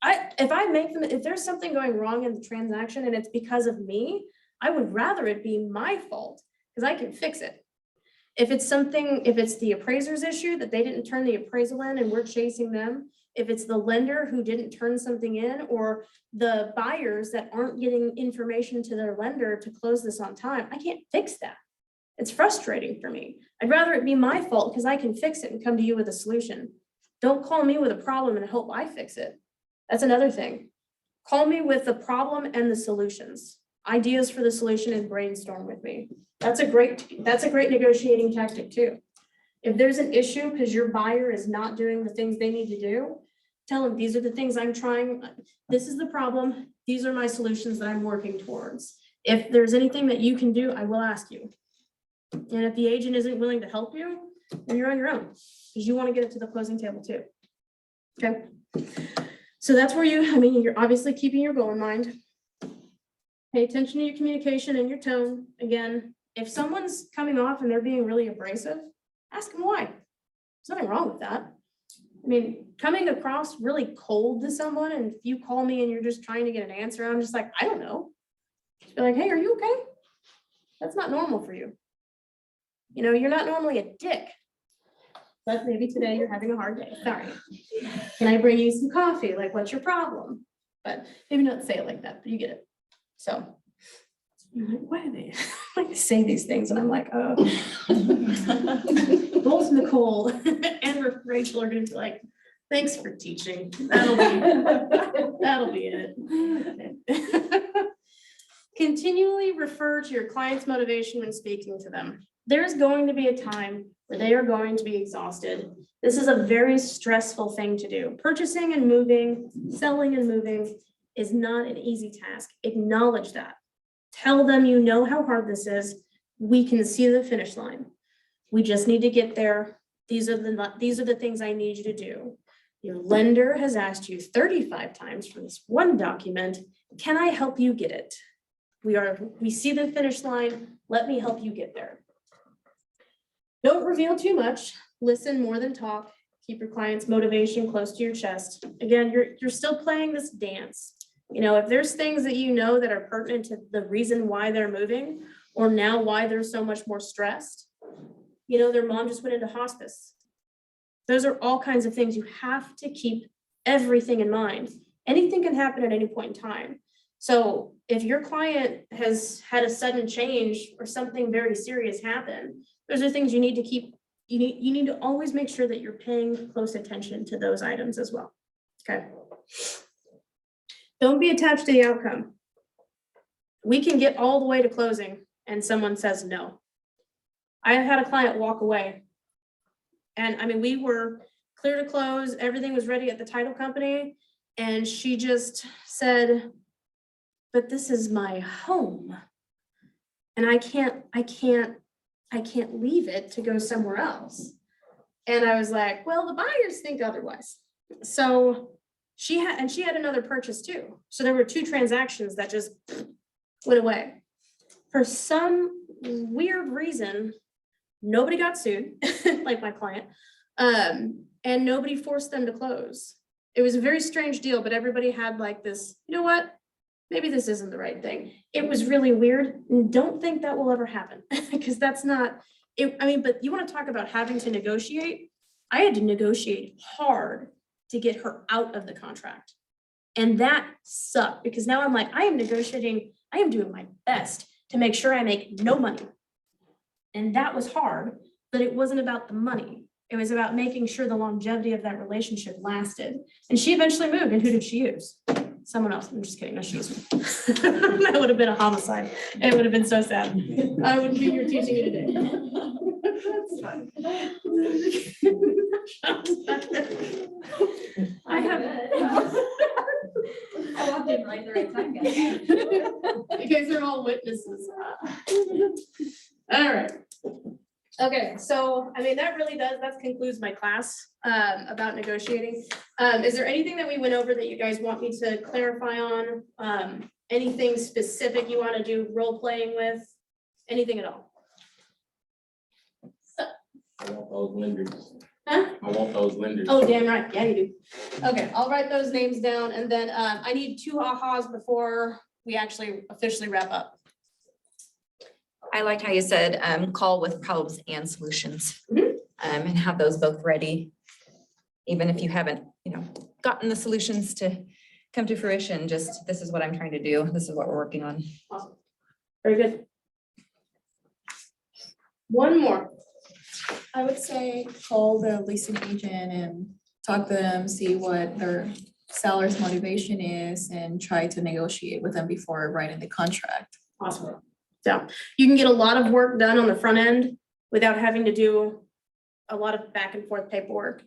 If there's something going wrong in the transaction and it's because of me, I would rather it be my fault because I can fix it. If it's the appraiser's issue that they didn't turn the appraisal in and we're chasing them, if it's the lender who didn't turn something in or the buyers that aren't getting information to their lender to close this on time, I can't fix that. It's frustrating for me. I'd rather it be my fault because I can fix it and come to you with a solution. Don't call me with a problem and hope I fix it. That's another thing. Call me with the problem and the solutions. Ideas for the solution and brainstorm with me. That's a great negotiating tactic too. If there's an issue because your buyer is not doing the things they need to do, tell them these are the things I'm trying. This is the problem. These are my solutions that I'm working towards. If there's anything that you can do, I will ask you. And if the agent isn't willing to help you, then you're on your own because you want to get it to the closing table too. Okay. So that's where you're obviously keeping your goal in mind. Pay attention to your communication and your tone. Again, if someone's coming off and they're being really abrasive, ask them why. There's nothing wrong with that. I mean, coming across really cold to someone and if you call me and you're just trying to get an answer, I'm just like, I don't know. Just be like, hey, are you okay? That's not normal for you. You're not normally a dick. But maybe today you're having a hard day. Sorry. Can I bring you some coffee? Like, what's your problem? But maybe not say it like that, but you get it. So, I'm like, why do they like say these things? And I'm like, oh. Both Nicole and Rachel are going to be like, thanks for teaching. That'll be it. Continually refer to your client's motivation when speaking to them. There's going to be a time where they are going to be exhausted. This is a very stressful thing to do. Purchasing and moving, selling and moving is not an easy task. Acknowledge that. Tell them you know how hard this is. We can see the finish line. We just need to get there. These are the things I need you to do. Your lender has asked you 35 times for this one document. Can I help you get it? We see the finish line. Let me help you get there. Don't reveal too much. Listen more than talk. Keep your client's motivation close to your chest. Again, you're still playing this dance. If there's things that that are pertinent to the reason why they're moving or now why they're so much more stressed, their mom just went into hospice. Those are all kinds of things. You have to keep everything in mind. Anything can happen at any point in time. So if your client has had a sudden change or something very serious happen, those are things you need to keep. You need to always make sure that you're paying close attention to those items as well. Okay. Don't be attached to the outcome. We can get all the way to closing and someone says no. I had a client walk away. And we were clear to close. Everything was ready at the title company. And she just said, but this is my home. And I can't leave it to go somewhere else. And I was like, well, the buyers think otherwise. So she had another purchase too. So there were 2 transactions that just went away. For some weird reason, nobody got sued, like my client, and nobody forced them to close. It was a very strange deal, but everybody had like this, you know what? Maybe this isn't the right thing. It was really weird. And don't think that will ever happen because that's not I mean, but you want to talk about having to negotiate? I had to negotiate hard to get her out of the contract. And that sucked because now I'm like, I am negotiating, I am doing my best to make sure I make no money. And that was hard, but it wasn't about the money. It was about making sure the longevity of that relationship lasted. And she eventually moved, and who did she use? Someone else. I'm just kidding. No, she used me. That would have been a homicide. It would have been so sad. I wouldn't be here teaching you today. That's fun. I have. I walked in right at the right time, guys. You guys are all witnesses. All right. Okay, so, I mean, that concludes my class, about negotiating. Is there anything that we went over that you guys want me to clarify on? Anything specific you want to do role playing with? Anything at all? I want those lenders. Huh? I want those lenders. Oh, damn right. Yeah, you do. Okay, I'll write those names down and then, I need 2 ahas before we actually officially wrap up. I liked how you said, call with problems and solutions. Mhm. And have those both ready. Even if you haven't, gotten the solutions to come to fruition, just this is what I'm trying to do. This is what we're working on. Awesome. Very good. One more. I would say call the leasing agent and talk to them, see what their seller's motivation is and try to negotiate with them before writing the contract. Awesome. So you can get a lot of work done on the front end without having to do a lot of back and forth paperwork.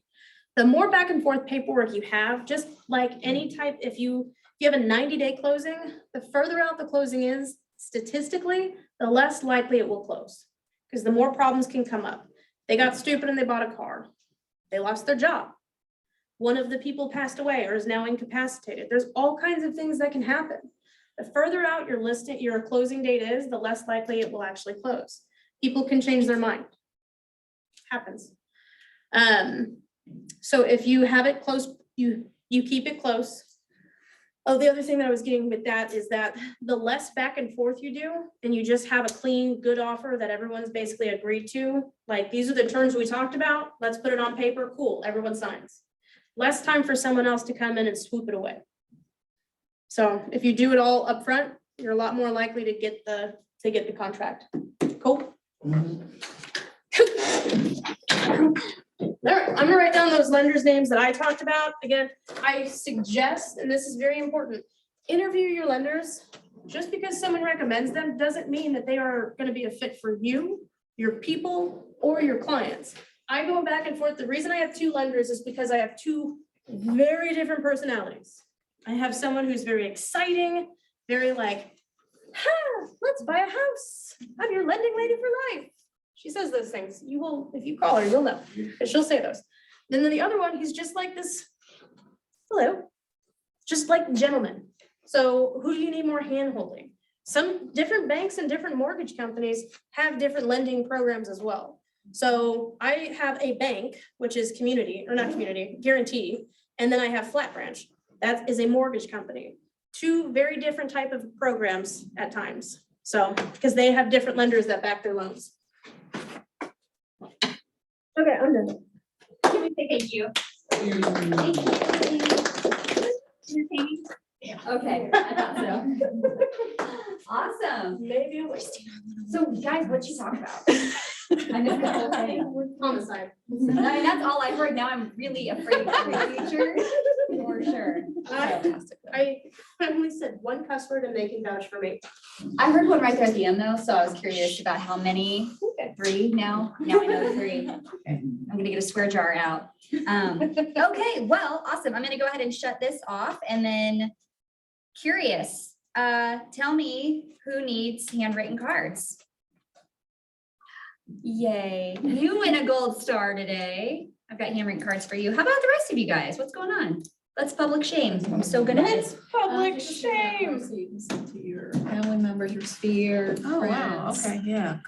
The more back and forth paperwork you have, just like any type, if you have a 90-day closing, the further out the closing is statistically, the less likely it will close. Because the more problems can come up. They got stupid and they bought a car. They lost their job. One of the people passed away or is now incapacitated. There's all kinds of things that can happen. The further out your closing date is, the less likely it will actually close. People can change their mind. Happens. So if you have it close, you keep it close. Oh, the other thing that I was getting with that is that the less back and forth you do, and you just have a clean, good offer that everyone's basically agreed to, like, these are the terms we talked about, let's put it on paper, cool, everyone signs. Less time for someone else to come in and swoop it away. So if you do it all up front, you're a lot more likely to get the contract. Cool. All right, I'm gonna write down those lenders' names that I talked about. Again, I suggest, and this is very important, interview your lenders. Just because someone recommends them doesn't mean that they are gonna be a fit for you, your people, or your clients. I go back and forth. The reason I have 2 lenders is because I have 2 very different personalities. I have someone who's very exciting, very like, let's buy a house. I'm your lending lady for life. She says those things. You will, if you call her, you'll know. And she'll say those. Then the other one, he's just like this, hello, just like gentleman. So who do you need more hand holding? Some different banks and different mortgage companies have different lending programs as well. So I have a bank, which is community, or not community, guarantee, and then I have Flat Branch. That is a mortgage company. 2 very different type of programs at times. So, because they have different lenders that back their loans. Okay, I'm done. Thank you. Okay, I thought so. Awesome. Maybe we're So guys, what'd you talk about? I missed the whole thing. homicide. I mean, that's all I've heard. Now I'm really afraid for the future, for sure. I only said 1 cuss word and they can vouch for me. I heard one right there at the end though, so I was curious about how many. 3 now. Now I know 3. I'm gonna get a swear jar out. Okay, well, awesome. I'm gonna go ahead and shut this off and then curious, tell me who needs handwritten cards? Yay, you win a gold star today. I've got handwritten cards for you. How about the rest of you guys? What's going on? Let's public shame. I'm so good at this. Public shame. So you can send to your family members, your sphere, Oh, wow, friends. okay, yeah.